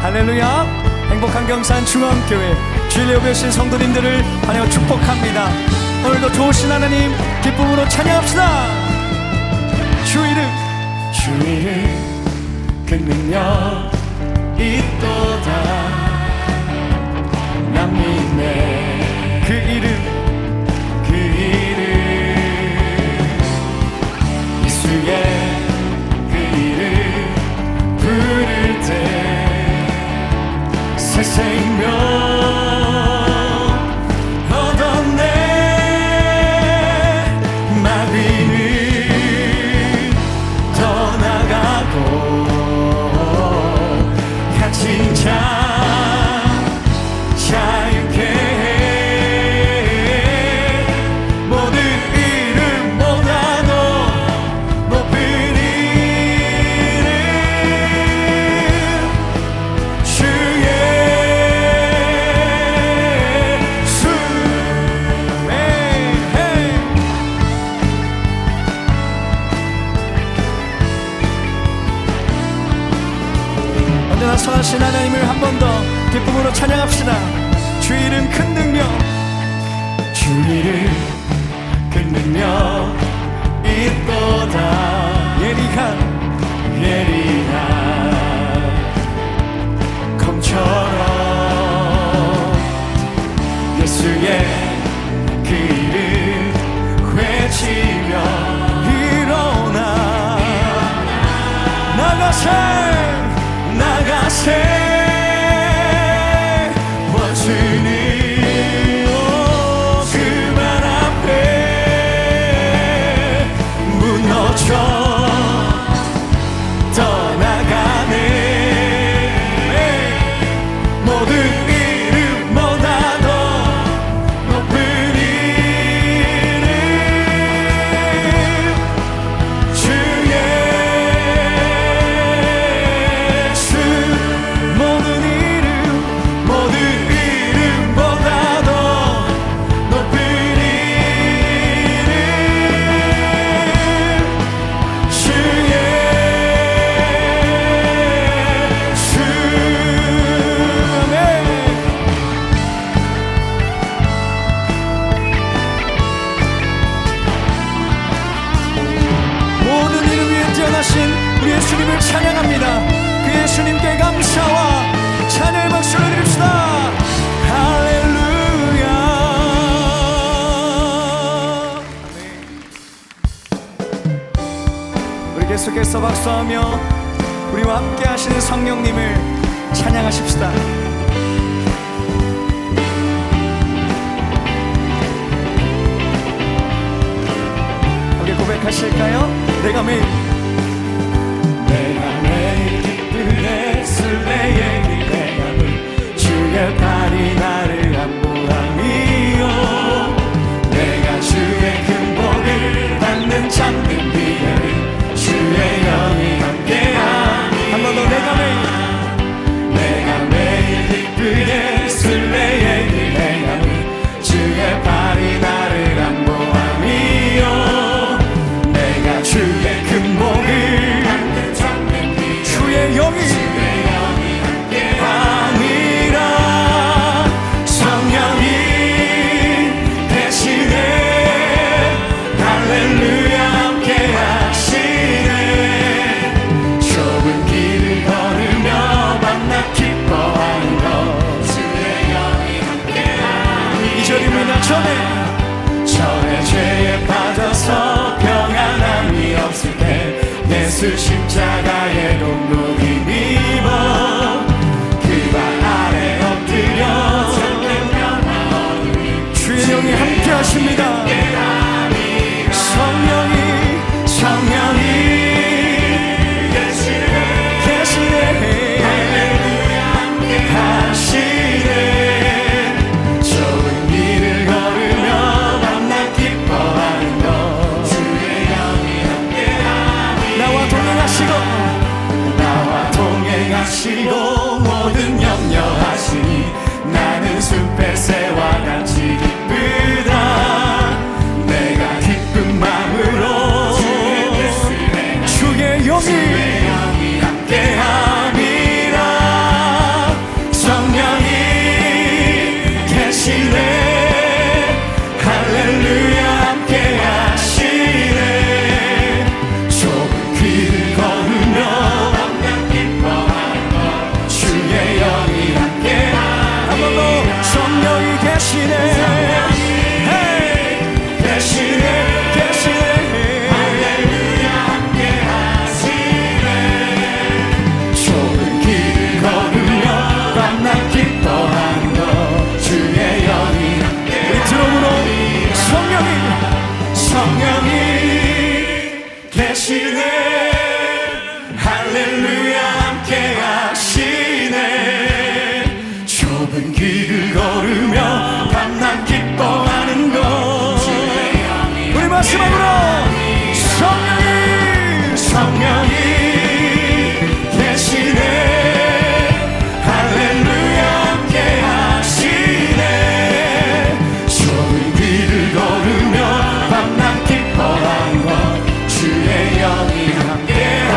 할렐루야. 행복한 경산 중앙교회 주일 예배신 성도님들을 환영하여 축복합니다. 오늘도 좋으신 하나님 기쁨으로 찬양합시다. 주 이름 그 능력 있도다. 난 믿네 그 이름 예수의 그 이름 부를 때 새 생명 얻었네. 마귀는 떠나가고 갇힌 자 자유케 해. 모든 이름보다도 높은 이름 주 예수. 언제나 선하신 하나님을 한 번 더 기쁨으로 찬양합시다. 주 이름 큰 능력, 주 이름 큰 능력 있도다. 예리한 검처럼 예수의 그 이름 외치며 일어나 나가세 원수는 그 말 앞에 무너져 떠나가네. 모든 이름보다도 높은 이름 주 예수. 모든 이름보다도 높은 이름 주 예수. 모든 이름 위에 뛰어나신 우리 예수님을 찬양합니다. 그 예수님께 감사와 찬양의 박수를 드립시다. 할렐루야. 우리 계속해서 박수하며 우리와 함께 하시는 성령님을 찬양하십시다. 함께 고백하실까요? 내가 매일 기쁘네 술래의 기대감을 주의 팔이 나를 안보함이요. 내가 주의 큰 복을 받는 잠든 비결을 주의 영이 함께함이. 한 번 더. 내가 매일 기쁘네 술래의 기대감을 주의 팔이 나를 안보함이요. 내가 주의 큰 복을 주의 영이 함이라. 성령이 대신에 할렐루야 함께 하시네. 좁은 길을 걸으며 밤낮 기뻐하는 것 주의 영이 함께 하니. 이 절입니다. 전에 죄에 빠져서 평안함이 없을 때 예수 십자가의 공로 힘입어 그 발 아래 엎드려 주의 영이 함께 하십니다. 성령이 계시네. 하시네. 좁은 길을 걸으며 밤낮 기뻐하는 것 주의 영이 함께하니. 나와 동행하시고 모든 염려하시니 나는 숲의 새와 같이 기쁘다. 내가 기쁜 마음으로 주의 영이 함께함이라. 기뻐하는 것. 우리 마지막으로 성령이 계시네. 할렐루야 함께 하시네. 좁은 길을 걸으며 밤낮 기뻐하는 것. 주의 영이 함께하리라.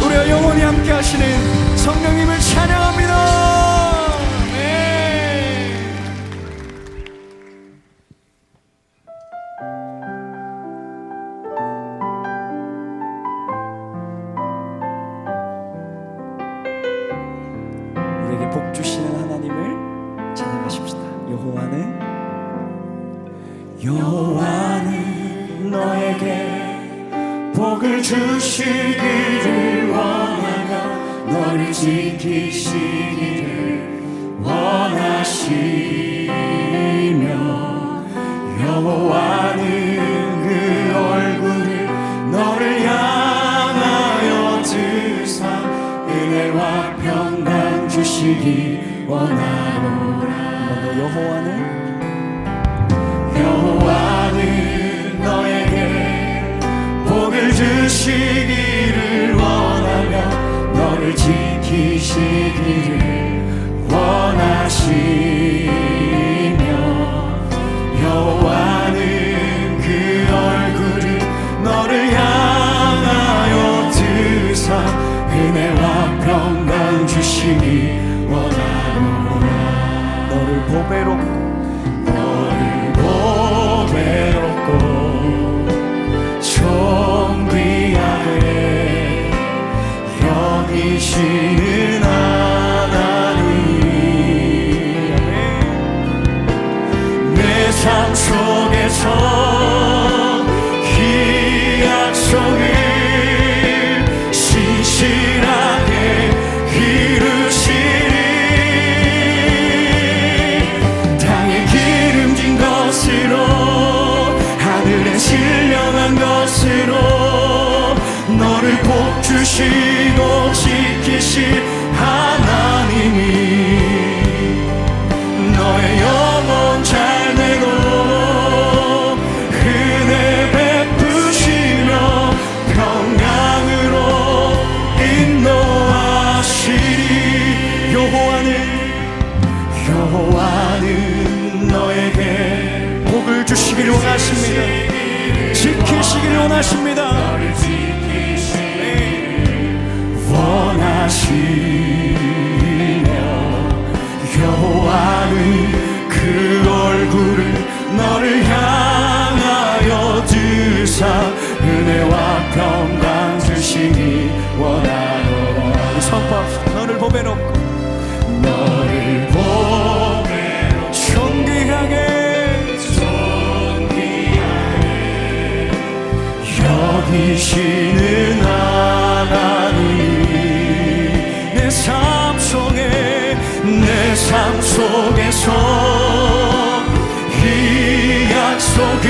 우리와 영원히 함께 하시는 성령님을 찬양합니다. 우리에게 복 주시는 하나님을 찬양하십시다. 여호와는 너에게 복을 주시기를 원하며 너를 지키시기를 원하시며 여호와는 그 얼굴을 너를 향하여 드사 은혜와 평강 주시기 원하노라. 여호와는 너에게 복을 주시기를 원하며 너를 지키시기를 원하시며 여호와는 그 얼굴을 너를 향하여 드사 은혜와 평강 주시기 원하노라. 너를 보배롭고 존귀하게 여기시는 하나님. 내 삶 속에서 이 약속을 신실하게 이루시리. 땅에 기름진 것으로 하늘에 신령한 것으로 너를 복주시고 지키실 하나님이 너의 영혼 잘되고 은혜 베푸시며 평강으로 인도하시리. 여호와는 너에게 복을 주시기를 원하십니다. 지키시기를 원하십니다. 원하시며 여호와는 그 얼굴을 너를 향하여 드사 은혜와 평강 주시기 원하노라. 선포합시다. 너를 보배롭고 존귀하게 여기시는 하나님. 내 삶 속에서 이 약속을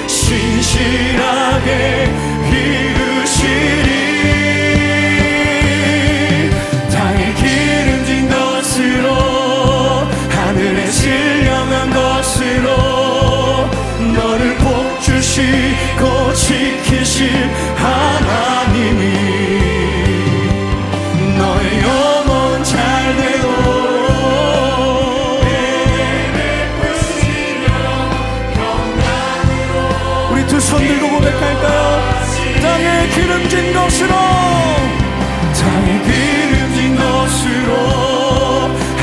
신실하게 이루시리. 땅에 기름진 것으로 하늘에 신령한 것으로 너를 복주시고 지키실 하나님이 너의 영혼 잘되고 우리 두 손 들고 고백할까요? 땅에 기름진 것으로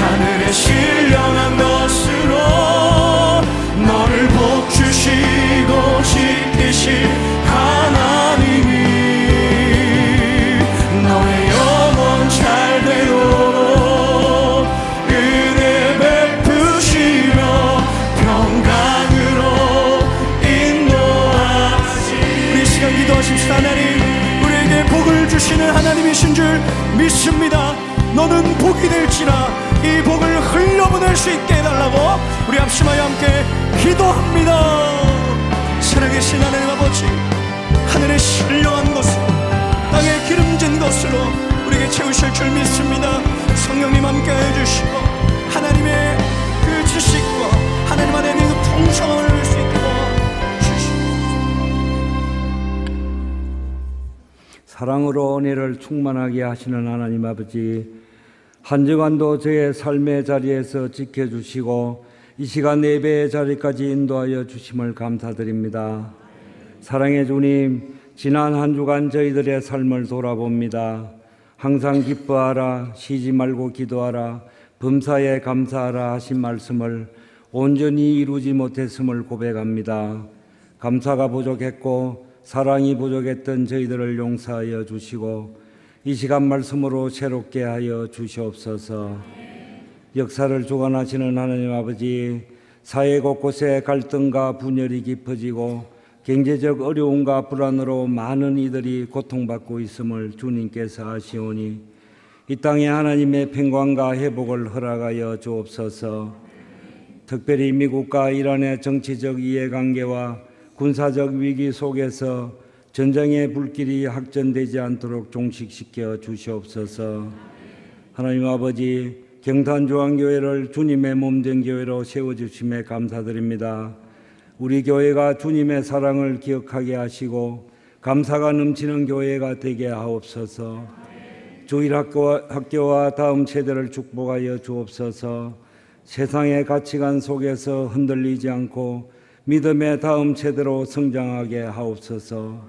하늘에 신령한 것으로 너를 복주시고 지키실 하나님이 너의 영혼 잘되고 은혜 베푸시며 평강으로 인도하시리. 우리 시간 기도하십시다. 하나님, 우리에게 복을 주시는 하나님이신 줄 믿습니다. 너는 복이 될지라 이 복을 흘려보낼 수 있게 해달라고 우리 합심하여 함께 기도합니다. 살아계신 하나님 아버지, 하늘의 신령한 것으로 땅에 기름진 것으로 우리에게 채우실 줄 믿습니다. 성령님 함께 해주시옵소서. 사랑으로 은혜를 충만하게 하시는 하나님 아버지, 한 주간도 저의 삶의 자리에서 지켜주시고 이 시간 예배의 자리까지 인도하여 주심을 감사드립니다. 사랑의 주님, 지난 한 주간 저희들의 삶을 돌아봅니다. 항상 기뻐하라, 쉬지 말고 기도하라, 범사에 감사하라 하신 말씀을 온전히 이루지 못했음을 고백합니다. 감사가 부족했고 사랑이 부족했던 저희들을 용서하여 주시고 이 시간 말씀으로 새롭게 하여 주시옵소서. 역사를 주관하시는 하나님 아버지, 사회 곳곳에 갈등과 분열이 깊어지고 경제적 어려움과 불안으로 많은 이들이 고통받고 있음을 주님께서 아시오니 이 땅에 하나님의 평강과 회복을 허락하여 주옵소서. 특별히 미국과 이란의 정치적 이해관계와 군사적 위기 속에서 전쟁의 불길이 확전되지 않도록 종식시켜 주시옵소서. 하나님 아버지, 경탄중앙교회를 주님의 몸된 교회로 세워주심에 감사드립니다. 우리 교회가 주님의 사랑을 기억하게 하시고 감사가 넘치는 교회가 되게 하옵소서. 주일학교와 다음 세대를 축복하여 주옵소서. 세상의 가치관 속에서 흔들리지 않고 믿음의 다음 세대로 성장하게 하옵소서.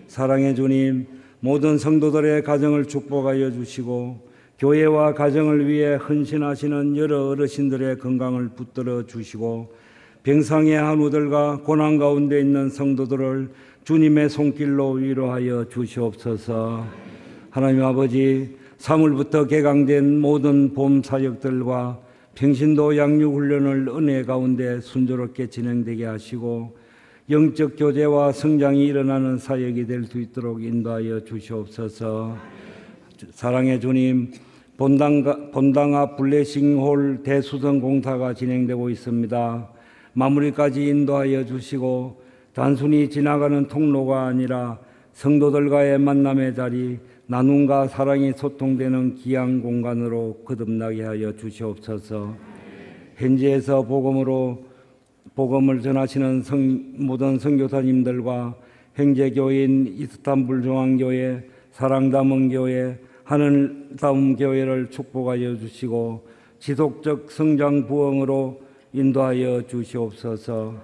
사랑의 주님, 모든 성도들의 가정을 축복하여 주시고 교회와 가정을 위해 헌신하시는 여러 어르신들의 건강을 붙들어 주시고 병상의 한우들과 고난 가운데 있는 성도들을 주님의 손길로 위로하여 주시옵소서. 하나님 아버지, 3월부터 개강된 모든 봄 사역들과 평신도 양육훈련을 은혜 가운데 순조롭게 진행되게 하시고 영적 교제와 성장이 일어나는 사역이 될 수 있도록 인도하여 주시옵소서. 사랑의 주님, 본당 앞 블레싱홀 대수성 공사가 진행되고 있습니다. 마무리까지 인도하여 주시고 단순히 지나가는 통로가 아니라 성도들과의 만남의 자리, 나눔과 사랑이 소통되는 귀한 공간으로 거듭나게 하여 주시옵소서. 현지에서 복음을 전하시는 모든 선교사님들과 형제교인 이스탄불 중앙교회, 사랑담은 교회, 하늘다움 교회를 축복하여 주시고 지속적 성장 부흥으로 인도하여 주시옵소서.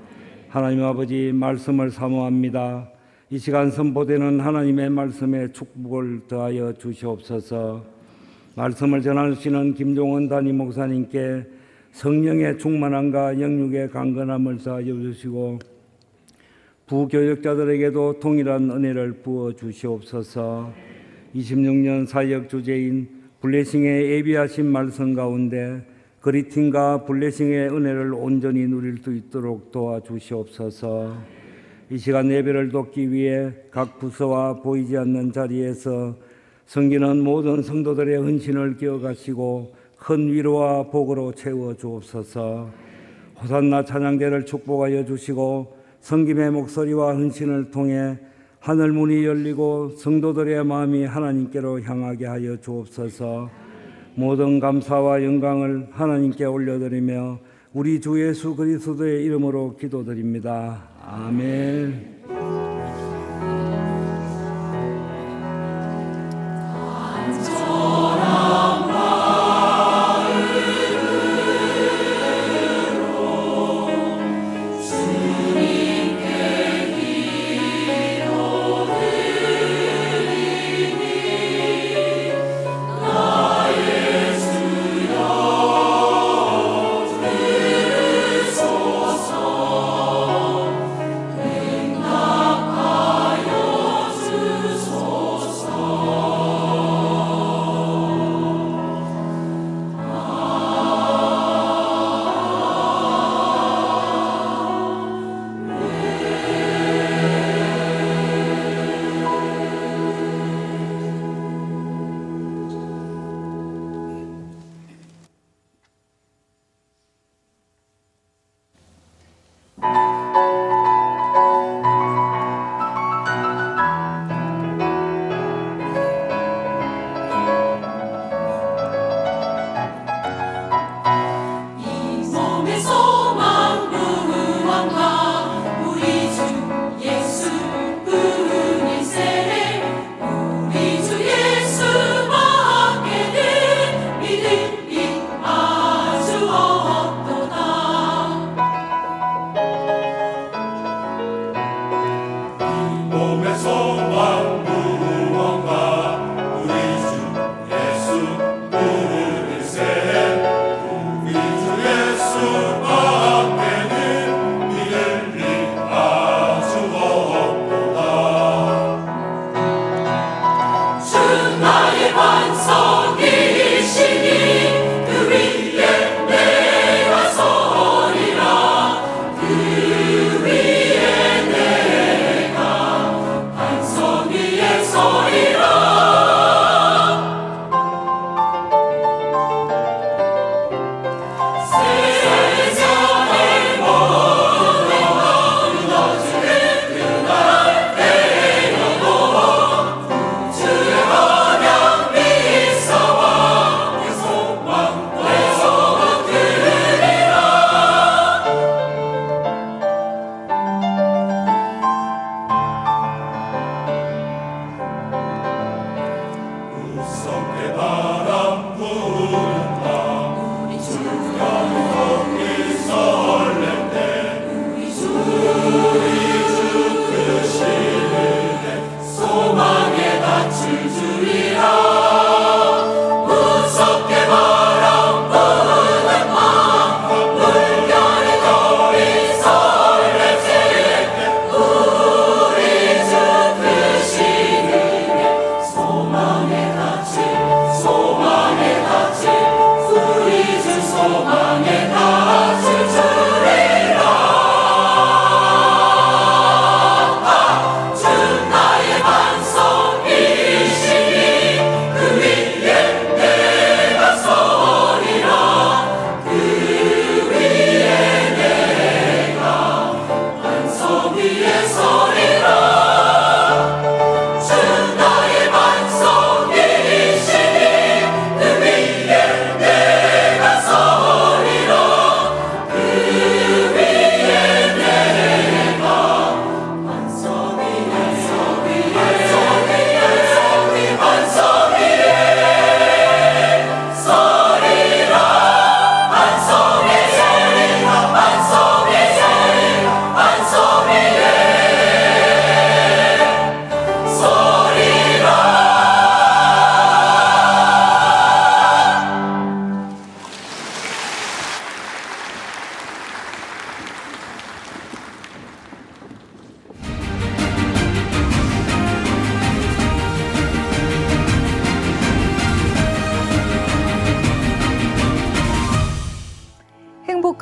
하나님 아버지, 말씀을 사모합니다. 이 시간 선포되는 하나님의 말씀에 축복을 더하여 주시옵소서. 말씀을 전하시는 김종원 담임 목사님께 성령의 충만함과 영육의 강건함을 더하여 주시고 부교역자들에게도 동일한 은혜를 부어 주시옵소서. 26년 사역 주제인 블레싱의 예비하신 말씀 가운데 그리팅과 블레싱의 은혜를 온전히 누릴 수 있도록 도와주시옵소서. 이 시간 예배를 돕기 위해 각 부서와 보이지 않는 자리에서 섬기는 모든 성도들의 헌신을 기억하시고 큰 위로와 복으로 채워 주옵소서. 호산나 찬양대를 축복하여 주시고 섬김의 목소리와 헌신을 통해 하늘 문이 열리고 성도들의 마음이 하나님께로 향하게 하여 주옵소서. 모든 감사와 영광을 하나님께 올려드리며 우리 주 예수 그리스도의 이름으로 기도드립니다. 아멘.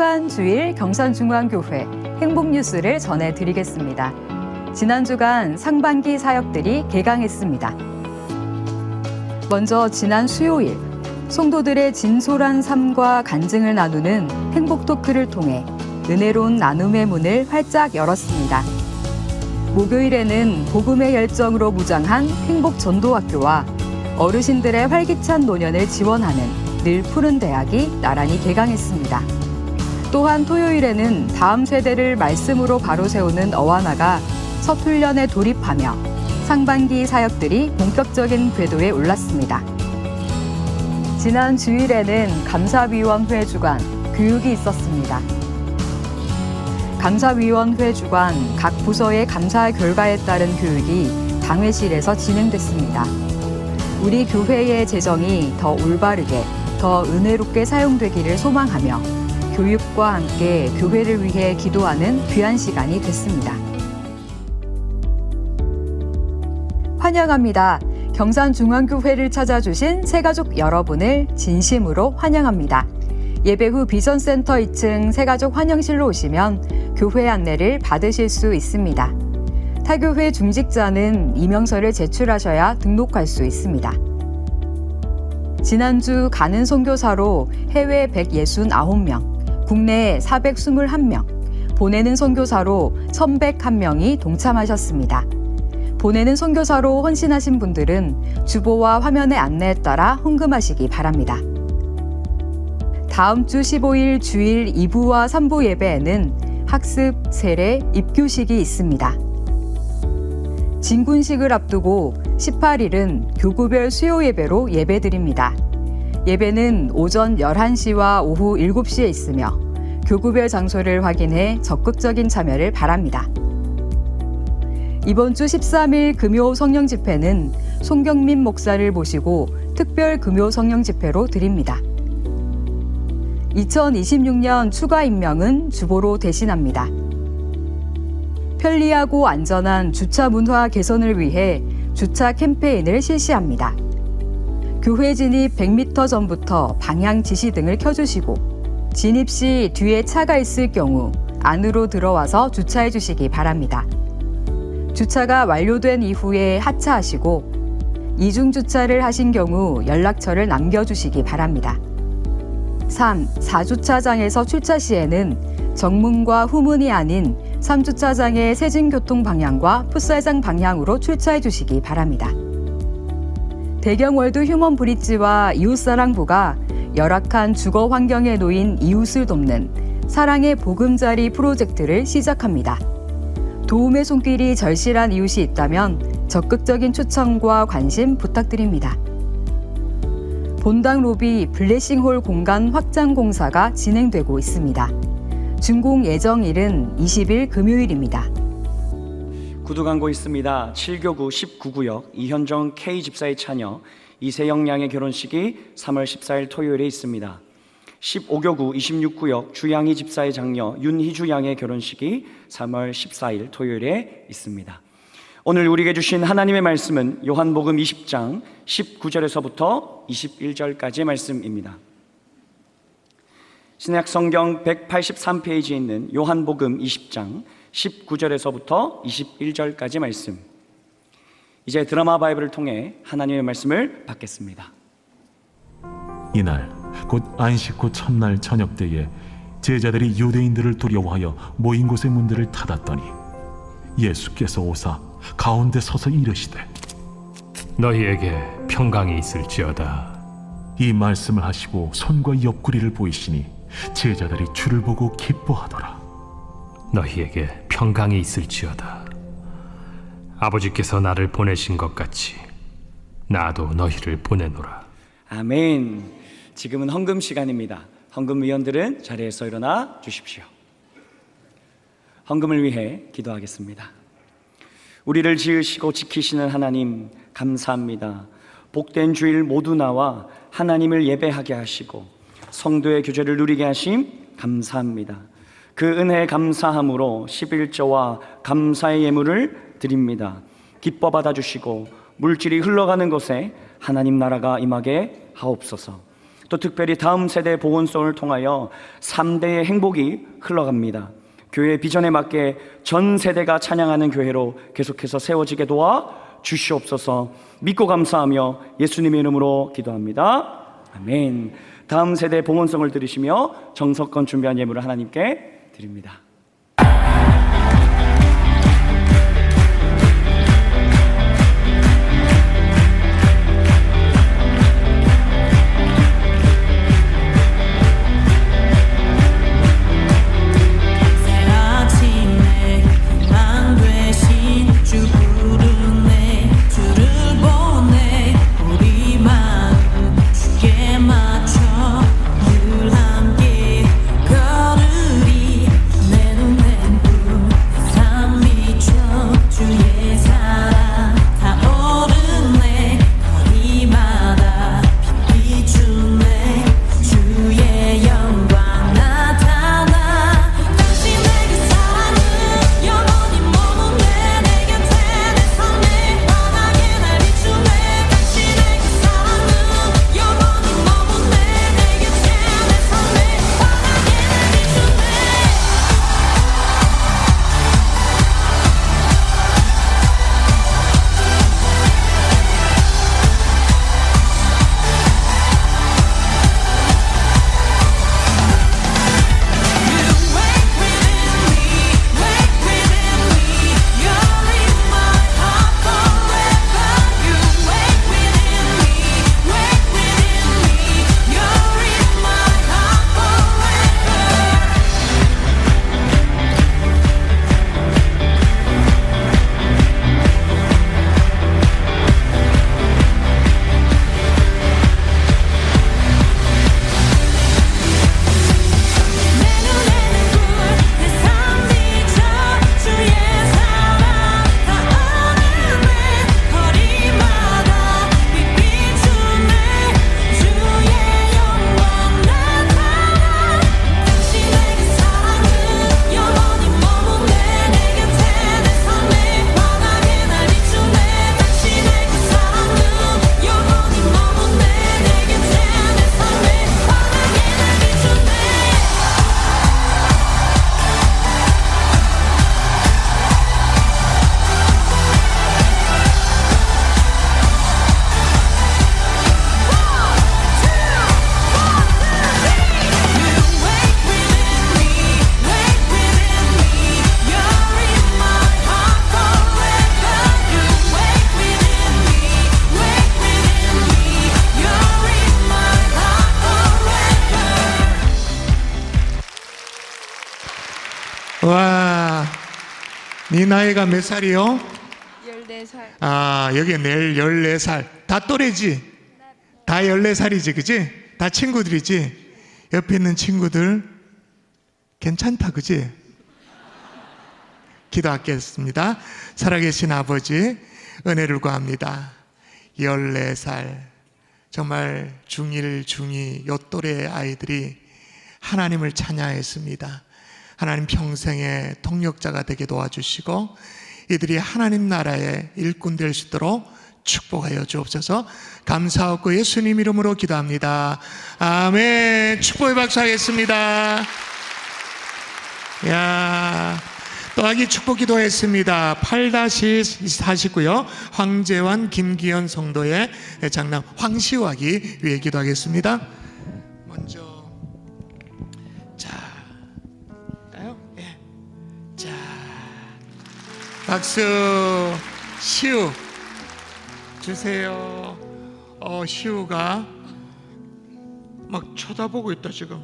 행복한 주일 경산중앙교회 행복뉴스를 전해드리겠습니다. 지난 주간 상반기 사역들이 개강했습니다. 먼저 지난 수요일 성도들의 진솔한 삶과 간증을 나누는 행복 토크를 통해 은혜로운 나눔의 문을 활짝 열었습니다. 목요일에는 복음의 열정으로 무장한 행복전도학교와 어르신들의 활기찬 노년을 지원하는 늘 푸른 대학이 나란히 개강했습니다. 또한 토요일에는 다음 세대를 말씀으로 바로 세우는 어와나가 첫 훈련에 돌입하며 상반기 사역들이 본격적인 궤도에 올랐습니다. 지난 주일에는 감사위원회 주간 교육이 있었습니다. 감사위원회 주간 각 부서의 감사 결과에 따른 교육이 당회실에서 진행됐습니다. 우리 교회의 재정이 더 올바르게, 더 은혜롭게 사용되기를 소망하며 교육과 함께 교회를 위해 기도하는 귀한 시간이 됐습니다. 환영합니다. 경산중앙교회를 찾아주신 새가족 여러분을 진심으로 환영합니다. 예배 후 비전센터 2층 새가족 환영실로 오시면 교회 안내를 받으실 수 있습니다. 타교회 중직자는 이명서를 제출하셔야 등록할 수 있습니다. 지난주 가는 선교사로 해외 169명, 국내 421명, 보내는 선교사로 1101명이 동참하셨습니다. 보내는 선교사로 헌신하신 분들은 주보와 화면의 안내에 따라 헌금하시기 바랍니다. 다음 주 15일 주일 2부와 3부 예배에는 학습, 세례, 입교식이 있습니다. 진군식을 앞두고 18일은 교구별 수요 예배로 예배드립니다. 예배는 오전 11시와 오후 7시에 있으며 교구별 장소를 확인해 적극적인 참여를 바랍니다. 이번 주 13일 금요 성령 집회는 송경민 목사를 모시고 특별 금요 성령 집회로 드립니다. 2026년 추가 임명은 주보로 대신합니다. 편리하고 안전한 주차 문화 개선을 위해 주차 캠페인을 실시합니다. 교회 진입 100m 전부터 방향 지시 등을 켜주시고 진입 시 뒤에 차가 있을 경우 안으로 들어와서 주차해 주시기 바랍니다. 주차가 완료된 이후에 하차하시고 이중 주차를 하신 경우 연락처를 남겨주시기 바랍니다. 3. 4주차장에서 출차 시에는 정문과 후문이 아닌 3주차장의 세진교통 방향과 풋살장 방향으로 출차해 주시기 바랍니다. 대경월드 휴먼 브릿지와 이웃사랑부가 열악한 주거 환경에 놓인 이웃을 돕는 사랑의 보금자리 프로젝트를 시작합니다. 도움의 손길이 절실한 이웃이 있다면 적극적인 초청과 관심 부탁드립니다. 본당 로비 블레싱홀 공간 확장 공사가 진행되고 있습니다. 준공 예정일은 20일 금요일입니다. 구두 광고 있습니다. 7교구 19구역 이현정 K집사의 차녀 이세영 양의 결혼식이 3월 14일 토요일에 있습니다. 15교구 26구역 주양희 집사의 장녀 윤희주 양의 결혼식이 3월 14일 토요일에 있습니다. 오늘 우리에게 주신 하나님의 말씀은 요한복음 20장 19절에서부터 21절까지의 말씀입니다. 신약 성경 183페이지에 있는 요한복음 20장 19절에서부터 21절까지 말씀. 이제 드라마 바이블을 통해 하나님의 말씀을 받겠습니다. 이날 곧 안식 후 첫날 저녁 때에 제자들이 유대인들을 두려워하여 모인 곳의 문들을 닫았더니 예수께서 오사 가운데 서서 이르시되 너희에게 평강이 있을지어다. 이 말씀을 하시고 손과 옆구리를 보이시니 제자들이 주를 보고 기뻐하더라. 너희에게 평강이 있을지어다. 아버지께서 나를 보내신 것 같이 나도 너희를 보내노라. 아멘. 지금은 헌금 시간입니다. 헌금위원들은 자리에서 일어나 주십시오. 헌금을 위해 기도하겠습니다. 우리를 지으시고 지키시는 하나님 감사합니다. 복된 주일 모두 나와 하나님을 예배하게 하시고 성도의 교제를 누리게 하심 감사합니다. 그 은혜에 감사함으로 11조와 감사의 예물을 드립니다. 기뻐 받아주시고 물질이 흘러가는 곳에 하나님 나라가 임하게 하옵소서. 또 특별히 다음 세대 보건성을 통하여 3대의 행복이 흘러갑니다. 교회의 비전에 맞게 전 세대가 찬양하는 교회로 계속해서 세워지게 도와 주시옵소서. 믿고 감사하며 예수님의 이름으로 기도합니다. 아멘. 다음 세대 봉헌성을 들으시며 정석권 준비한 예물을 하나님께 드립니다. 와, 네 나이가 몇 살이요? 14살. 아, 여기 내일 14살. 다 또래지? 다 14살이지, 그지? 다 친구들이지? 옆에 있는 친구들 괜찮다, 그지? 기도하겠습니다. 살아계신 아버지, 은혜를 구합니다. 14살. 정말 중1, 중2, 요 또래 아이들이 하나님을 찬양했습니다. 하나님 평생의 통역자가 되게 도와주시고 이들이 하나님 나라의 일꾼 될 수 있도록 축복하여 주옵소서. 감사하고 예수님 이름으로 기도합니다. 아멘. 축복의 박수 하겠습니다. 야, 또하기 축복 기도했습니다. 8-49요. 황재환 김기현 성도의 장남 황시화기 위해 기도하겠습니다. 먼저 박수. 시우 주세요. 시우가 막 쳐다보고 있다 지금.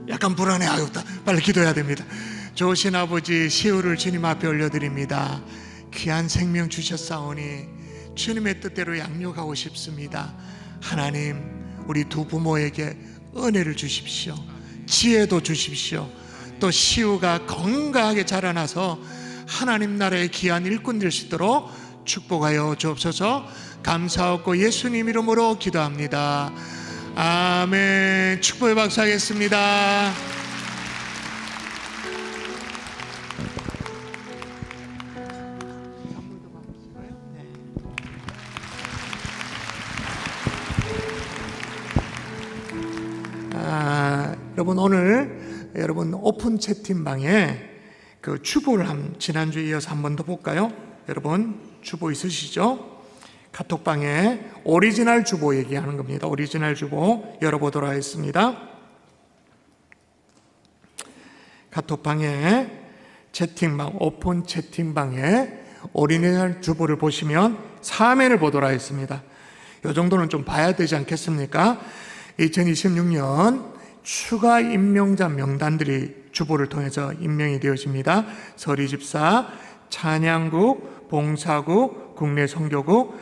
약간 불안해. 아유, 빨리 기도해야 됩니다. 좋으신 아버지, 시우를 주님 앞에 올려드립니다. 귀한 생명 주셨사오니 주님의 뜻대로 양육하고 싶습니다. 하나님, 우리 두 부모에게 은혜를 주십시오. 지혜도 주십시오. 또 시우가 건강하게 자라나서 하나님 나라의 귀한 일꾼 될 수 있도록 축복하여 주옵소서. 감사하고 예수님 이름으로 기도합니다. 아멘. 축복의 박수 하겠습니다. 여러분 오늘 여러분 오픈 채팅방에 그 주보를 지난주에 이어서 한 번 더 볼까요? 여러분 주보 있으시죠? 카톡방에 오리지널 주보 얘기하는 겁니다. 오리지널 주보 열어보도록 하겠습니다. 카톡방에 채팅방, 오픈 채팅방에 오리지널 주보를 보시면 화면을 보도록 하겠습니다. 이 정도는 좀 봐야 되지 않겠습니까? 2026년 추가 임명자 명단들이 주보를 통해서 임명이 되어집니다. 서리집사, 찬양국, 봉사국, 국내 선교국,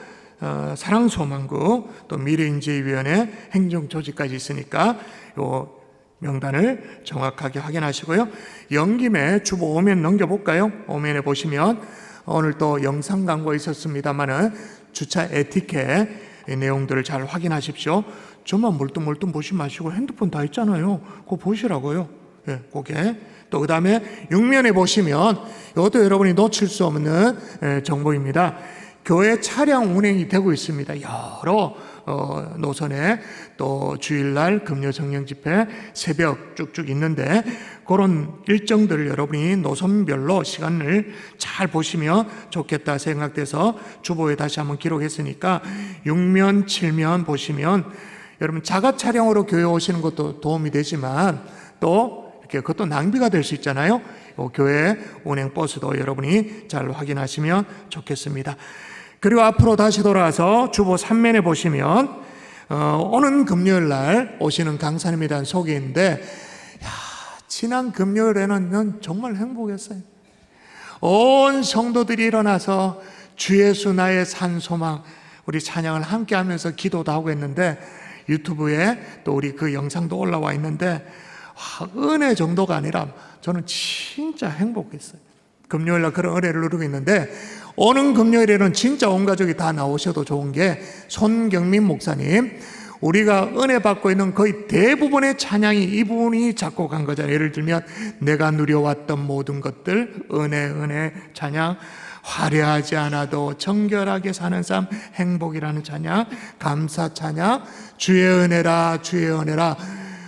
사랑소망국, 또 미래인재위원회, 행정조직까지 있으니까 요 명단을 정확하게 확인하시고요. 연김에 주보 5면 넘겨볼까요? 5면에 보시면 오늘 또 영상 광고 있었습니다만은 주차 에티켓 내용들을 잘 확인하십시오. 저만 멀뚱멀뚱 보지 마시고 핸드폰 다 있잖아요. 그거 보시라고요. 예, 그게. 또 그 다음에 6면에 보시면 이것도 여러분이 놓칠 수 없는 정보입니다. 교회 차량 운행이 되고 있습니다. 여러 노선에 또 주일날 금요 성령 집회 새벽 쭉쭉 있는데 그런 일정들을 여러분이 노선별로 시간을 잘 보시면 좋겠다 생각돼서 주보에 다시 한번 기록했으니까 6면, 7면 보시면 여러분 자가 차량으로 교회 오시는 것도 도움이 되지만 또 이렇게 그것도 낭비가 될 수 있잖아요. 교회 운행 버스도 여러분이 잘 확인하시면 좋겠습니다. 그리고 앞으로 다시 돌아와서 주보 3면에 보시면 오는 금요일 날 오시는 강사님에 대한 소개인데 지난 금요일에는 정말 행복했어요. 온 성도들이 일어나서 주 예수 나의 산 소망 우리 찬양을 함께 하면서 기도도 하고 했는데 유튜브에 또 우리 그 영상도 올라와 있는데 은혜 정도가 아니라 저는 진짜 행복했어요. 금요일날 그런 은혜를 누리고 있는데 오는 금요일에는 진짜 온 가족이 다 나오셔도 좋은 게 손경민 목사님 우리가 은혜 받고 있는 거의 대부분의 찬양이 이분이 작곡한 거잖아요. 예를 들면 내가 누려왔던 모든 것들 은혜 찬양, 화려하지 않아도 정결하게 사는 삶 행복이라는 찬양, 감사 찬양, 주의 은혜라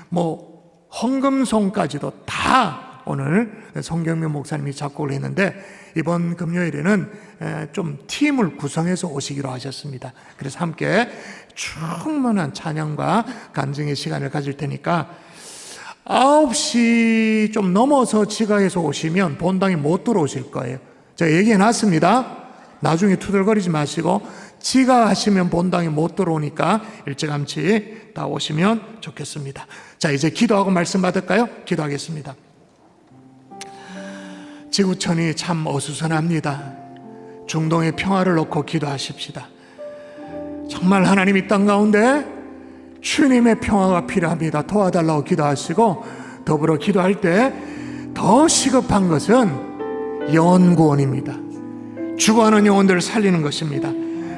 뭐 헌금송까지도 다 오늘 손경민 목사님이 작곡을 했는데 이번 금요일에는 좀 팀을 구성해서 오시기로 하셨습니다. 그래서 함께 충분한 찬양과 간증의 시간을 가질 테니까 9시 좀 넘어서 지각해서 오시면 본당에 못 들어오실 거예요. 제가 얘기해놨습니다. 나중에 투덜거리지 마시고 지각하시면 본당에 못 들어오니까 일찌감치 다 오시면 좋겠습니다. 자, 이제 기도하고 말씀 받을까요? 기도하겠습니다. 지구촌이 참 어수선합니다. 중동의 평화를 놓고 기도하십시다. 정말 하나님 이 땅 가운데 주님의 평화가 필요합니다. 도와달라고 기도하시고 더불어 기도할 때 더 시급한 것은 영혼 구원입니다. 죽어가는 영혼들을 살리는 것입니다.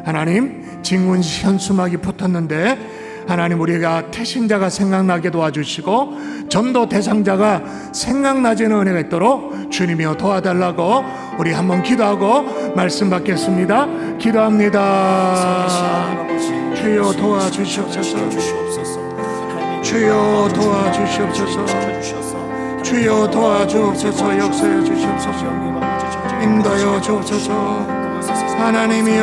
하나님 진군시 현수막이 붙었는데 하나님 우리가 태신자가 생각나게 도와주시고 전도 대상자가 생각나지는 은혜가 있도록 주님이여 도와달라고 우리 한번 기도하고 말씀 받겠습니다. 기도합니다. 주여 도와주시옵소서. 주여 도와주시옵소서. 주여 도와주옵소서. 역사여 주시옵소서. 인도여 주옵소서. 하나님이여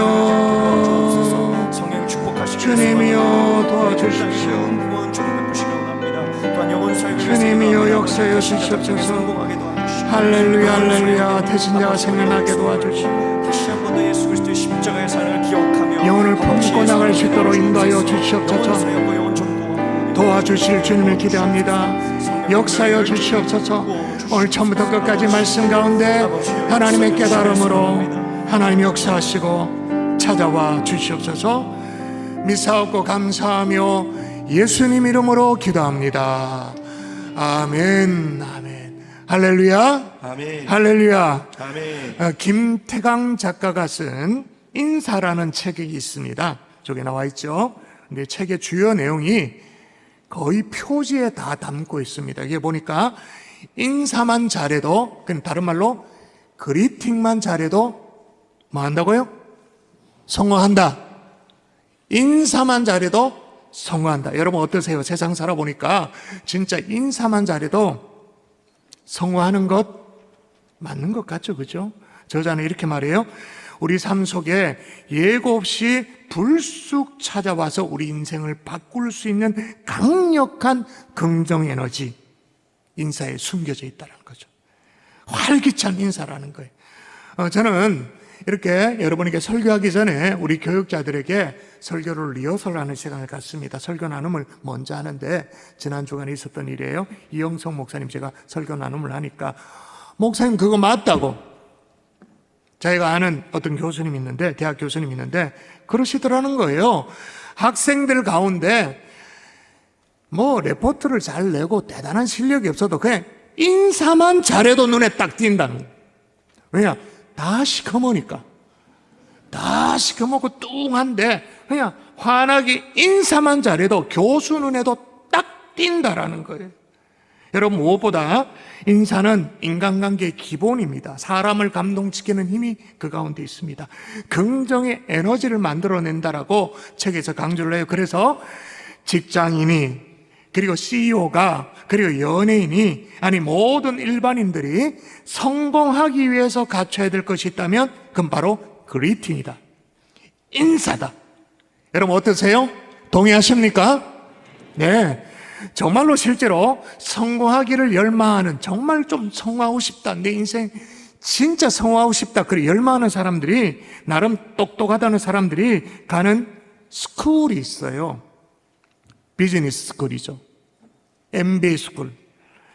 주님이여 도와주십시오. 주님이여 역사여 주시옵소서. 할렐루야 할렐루야. 태신자가 생각나게 도와주시고 영혼을 품고 나갈 수 있도록 인도하여 주시옵소서. 도와주실 주님을 기대합니다. 역사여 주시옵소서. 오늘 처음부터 끝까지 말씀 가운데 하나님의 깨달음으로 하나님 역사하시고 찾아와 주시옵소서. 미사옵고 감사하며 예수님 이름으로 기도합니다. 아멘. 아멘. 할렐루야. 아멘. 할렐루야. 아멘. 김태강 작가가 쓴 인사라는 책이 있습니다. 저기 나와 있죠. 근데 책의 주요 내용이 거의 표지에 다 담고 있습니다. 이게 보니까 인사만 잘해도, 그럼 다른 말로 그리팅만 잘해도 뭐 한다고요? 성공한다. 인사만 잘해도 성공한다. 여러분 어떠세요? 세상 살아보니까 진짜 인사만 잘해도 성공하는 것 맞는 것 같죠? 그죠? 저자는 이렇게 말해요. 우리 삶 속에 예고 없이 불쑥 찾아와서 우리 인생을 바꿀 수 있는 강력한 긍정 에너지, 인사에 숨겨져 있다는 거죠. 활기찬 인사라는 거예요. 저는 이렇게 여러분에게 설교하기 전에 우리 교육자들에게 설교를 리허설하는 시간을 갖습니다. 설교 나눔을 먼저 하는데 지난 주간에 있었던 일이에요. 이영성 목사님 제가 설교 나눔을 하니까 목사님 그거 맞다고, 자기가 아는 어떤 교수님 있는데, 대학 교수님 있는데 그러시더라는 거예요. 학생들 가운데 뭐 레포트를 잘 내고 대단한 실력이 없어도 그냥 인사만 잘해도 눈에 딱 띈다는 거예요. 왜냐? 다 시커머니까. 다 시커멓고 뚱한데 그냥 환하게 인사만 잘해도 교수 눈에도 딱 띈다라는 거예요. 여러분, 무엇보다 인사는 인간관계의 기본입니다. 사람을 감동시키는 힘이 그 가운데 있습니다. 긍정의 에너지를 만들어낸다라고 책에서 강조를 해요. 그래서 직장인이, 그리고 CEO가, 그리고 연예인이, 아니 모든 일반인들이 성공하기 위해서 갖춰야 될 것이 있다면 그건 바로 그리팅이다, 인사다. 여러분 어떠세요? 동의하십니까? 네, 정말로 실제로 성공하기를 열망하는, 정말 좀 성공하고 싶다, 내 인생 진짜 성공하고 싶다, 그래 열망하는 사람들이, 나름 똑똑하다는 사람들이 가는 스쿨이 있어요. 비즈니스 스쿨이죠. MBA 스쿨.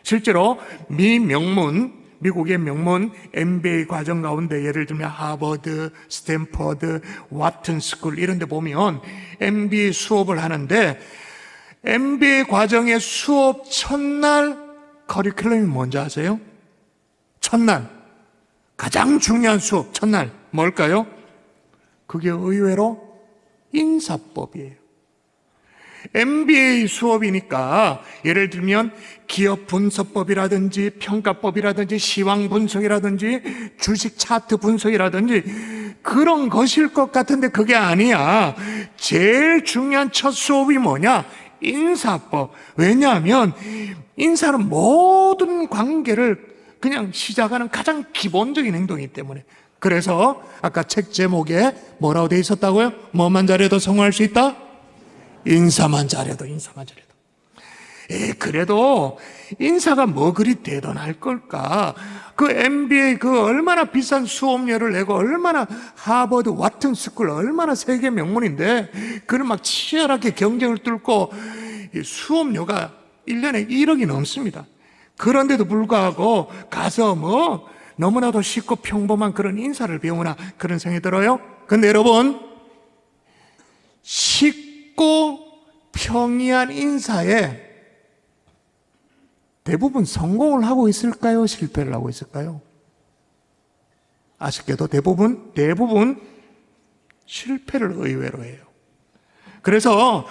실제로 미국의 명문 MBA 과정 가운데 예를 들면 하버드, 스탠퍼드, 와튼 스쿨 이런 데 보면 MBA 수업을 하는데 MBA 과정의 수업 첫날 커리큘럼이 뭔지 아세요? 첫날 가장 중요한 수업 첫날 뭘까요? 그게 의외로 인사법이에요. MBA 수업이니까 예를 들면 기업 분석법이라든지 평가법이라든지 시황 분석이라든지 주식 차트 분석이라든지 그런 것일 것 같은데 그게 아니야. 제일 중요한 첫 수업이 뭐냐? 인사법. 왜냐하면 인사는 모든 관계를 그냥 시작하는 가장 기본적인 행동이기 때문에. 그래서 아까 책 제목에 뭐라고 돼 있었다고요? 뭐만 잘해도 성공할 수 있다? 인사만 잘해도, 인사만 잘해도. 그래도 인사가 뭐 그리 대단할 걸까? 그 MBA 그 얼마나 비싼 수업료를 내고 얼마나 하버드, 와튼 스쿨 얼마나 세계 명문인데 그는 막 치열하게 경쟁을 뚫고 수업료가 1년에 1억이 넘습니다. 그런데도 불구하고 가서 뭐 너무나도 쉽고 평범한 그런 인사를 배우나 그런 생각이 들어요. 근데 여러분, 쉽고 평이한 인사에 대부분 성공을 하고 있을까요? 실패를 하고 있을까요? 아쉽게도 대부분 실패를 의외로 해요. 그래서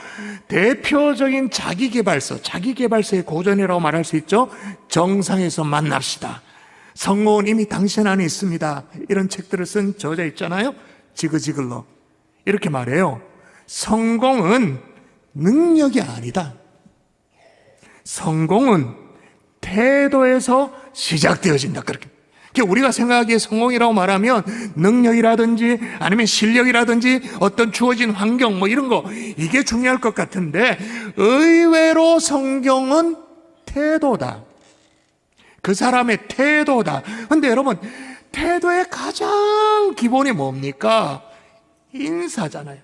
대표적인 자기계발서의 고전이라고 말할 수 있죠. 정상에서 만납시다, 성공은 이미 당신 안에 있습니다, 이런 책들을 쓴 저자 있잖아요. 지그지글러. 이렇게 말해요. 성공은 능력이 아니다. 성공은 태도에서 시작되어진다. 그렇게. 우리가 생각하기에 성공이라고 말하면 능력이라든지 아니면 실력이라든지 어떤 주어진 환경 뭐 이런 거 이게 중요할 것 같은데 의외로 성공은 태도다. 그 사람의 태도다. 근데 여러분, 태도의 가장 기본이 뭡니까? 인사잖아요.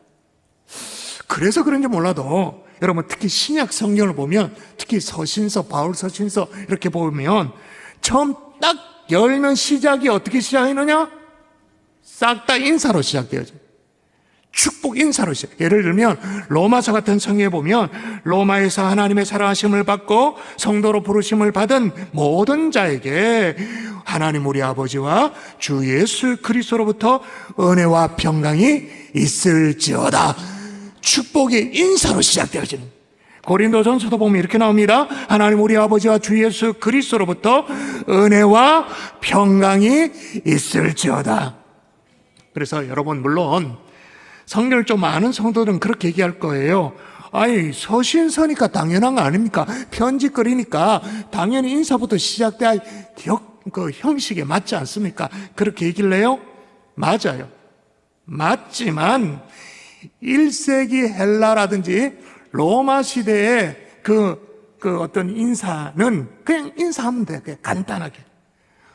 그래서 그런지 몰라도 여러분, 특히 신약 성경을 보면, 특히 서신서, 바울 서신서 이렇게 보면 처음 딱 열면 시작이 어떻게 시작하느냐? 싹 다 인사로 시작되어져. 축복 인사로 시작. 예를 들면 로마서 같은 성경에 보면 로마에서 하나님의 사랑하심을 받고 성도로 부르심을 받은 모든 자에게 하나님 우리 아버지와 주 예수 그리스도로부터 은혜와 평강이 있을지어다. 축복이 인사로 시작되어지는. 고린도전서도 보면 이렇게 나옵니다. 하나님 우리 아버지와 주 예수 그리스도로부터 은혜와 평강이 있을지어다. 그래서 여러분, 물론 성경을 좀 아는 성도들은 그렇게 얘기할 거예요. 아니, 서신서니까 당연한 거 아닙니까? 편지거리니까 당연히 인사부터 시작돼야 그 형식에 맞지 않습니까? 그렇게 얘기를 해요? 맞아요. 맞지만 1세기 헬라라든지 로마 시대의 그 어떤 인사는 그냥 인사하면 돼. 그냥 간단하게.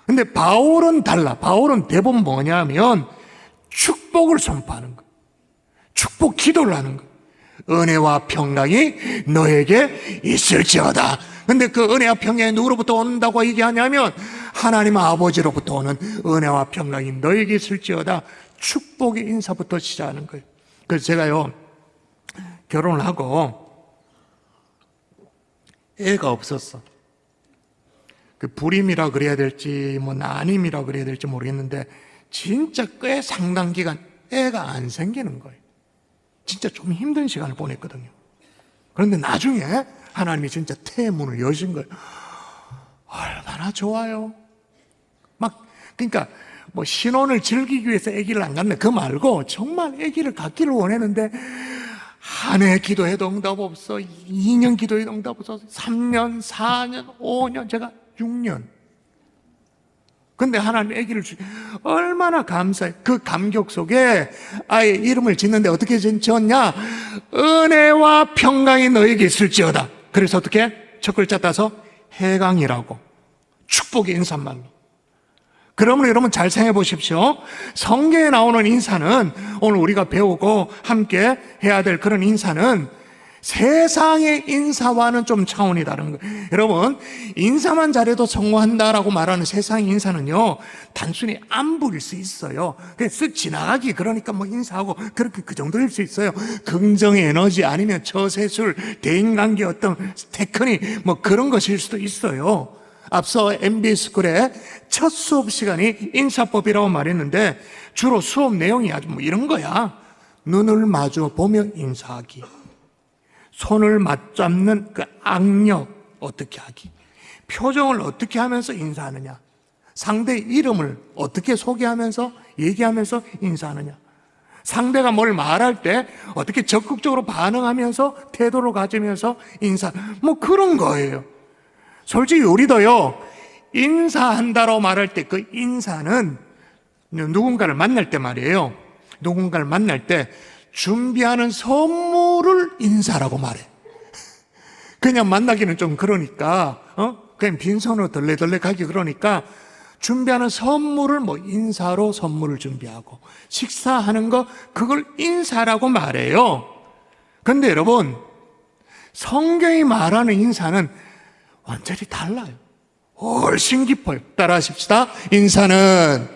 근데 바울은 달라. 바울은 대부분 뭐냐면 축복을 선포하는 거예요. 축복 기도를 하는 거예요. 은혜와 평강이 너에게 있을지어다. 근데 그 은혜와 평강이 누구로부터 온다고 얘기하냐면 하나님 아버지로부터 오는 은혜와 평강이 너에게 있을지어다. 축복의 인사부터 시작하는 거예요. 그래서 제가요, 결혼을 하고 애가 없었어. 그 불임이라 그래야 될지 뭐 난임이라 그래야 될지 모르겠는데 진짜 꽤 상당 기간 애가 안 생기는 거예요. 진짜 좀 힘든 시간을 보냈거든요. 그런데 나중에 하나님이 진짜 태문을 여신 거예요. 얼마나 좋아요. 막 그러니까 뭐 신혼을 즐기기 위해서 아기를 안 갖네 그 말고 정말 아기를 갖기를 원했는데 한 해 기도해도 응답 없어. 2년 기도해도 응답 없어. 3년, 4년, 5년, 제가 6년. 근데 하나님 아기를 얼마나 감사해. 그 감격 속에 아예 이름을 짓는데 어떻게 지었냐? 은혜와 평강이 너에게 있을지어다. 그래서 어떻게? 첫 글자 따서 해강이라고. 축복의 인사말로. 그러면 여러분 잘 생각해 보십시오. 성경에 나오는 인사는 오늘 우리가 배우고 함께 해야 될 그런 인사는 세상의 인사와는 좀 차원이 다른 거예요. 여러분, 인사만 잘해도 성공한다라고 말하는 세상의 인사는요, 단순히 안부일 수 있어요. 그냥 쓱 지나가기, 그러니까 뭐 인사하고 그렇게 그 정도일 수 있어요. 긍정의 에너지 아니면 처세술, 대인관계 어떤 테크닉 뭐 그런 것일 수도 있어요. 앞서 MBS쿨의 첫 수업 시간이 인사법이라고 말했는데 주로 수업 내용이 아주 뭐 이런 거야. 눈을 마주 보며 인사하기. 손을 맞잡는 그 악력 어떻게 하기. 표정을 어떻게 하면서 인사하느냐. 상대 이름을 어떻게 소개하면서 얘기하면서 인사하느냐. 상대가 뭘 말할 때 어떻게 적극적으로 반응하면서 태도를 가지면서 인사. 뭐 그런 거예요. 솔직히 우리도요, 인사한다고 말할 때 그 인사는 누군가를 만날 때 말이에요. 누군가를 만날 때 준비하는 선물을 인사라고 말해. 그냥 만나기는 좀 그러니까, 그냥 빈손으로 덜레덜레 가기 그러니까 준비하는 선물을 뭐 인사로 선물을 준비하고 식사하는 거 그걸 인사라고 말해요. 근데 여러분, 성경이 말하는 인사는 완전히 달라요. 훨씬 깊어요. 따라하십시다. 인사는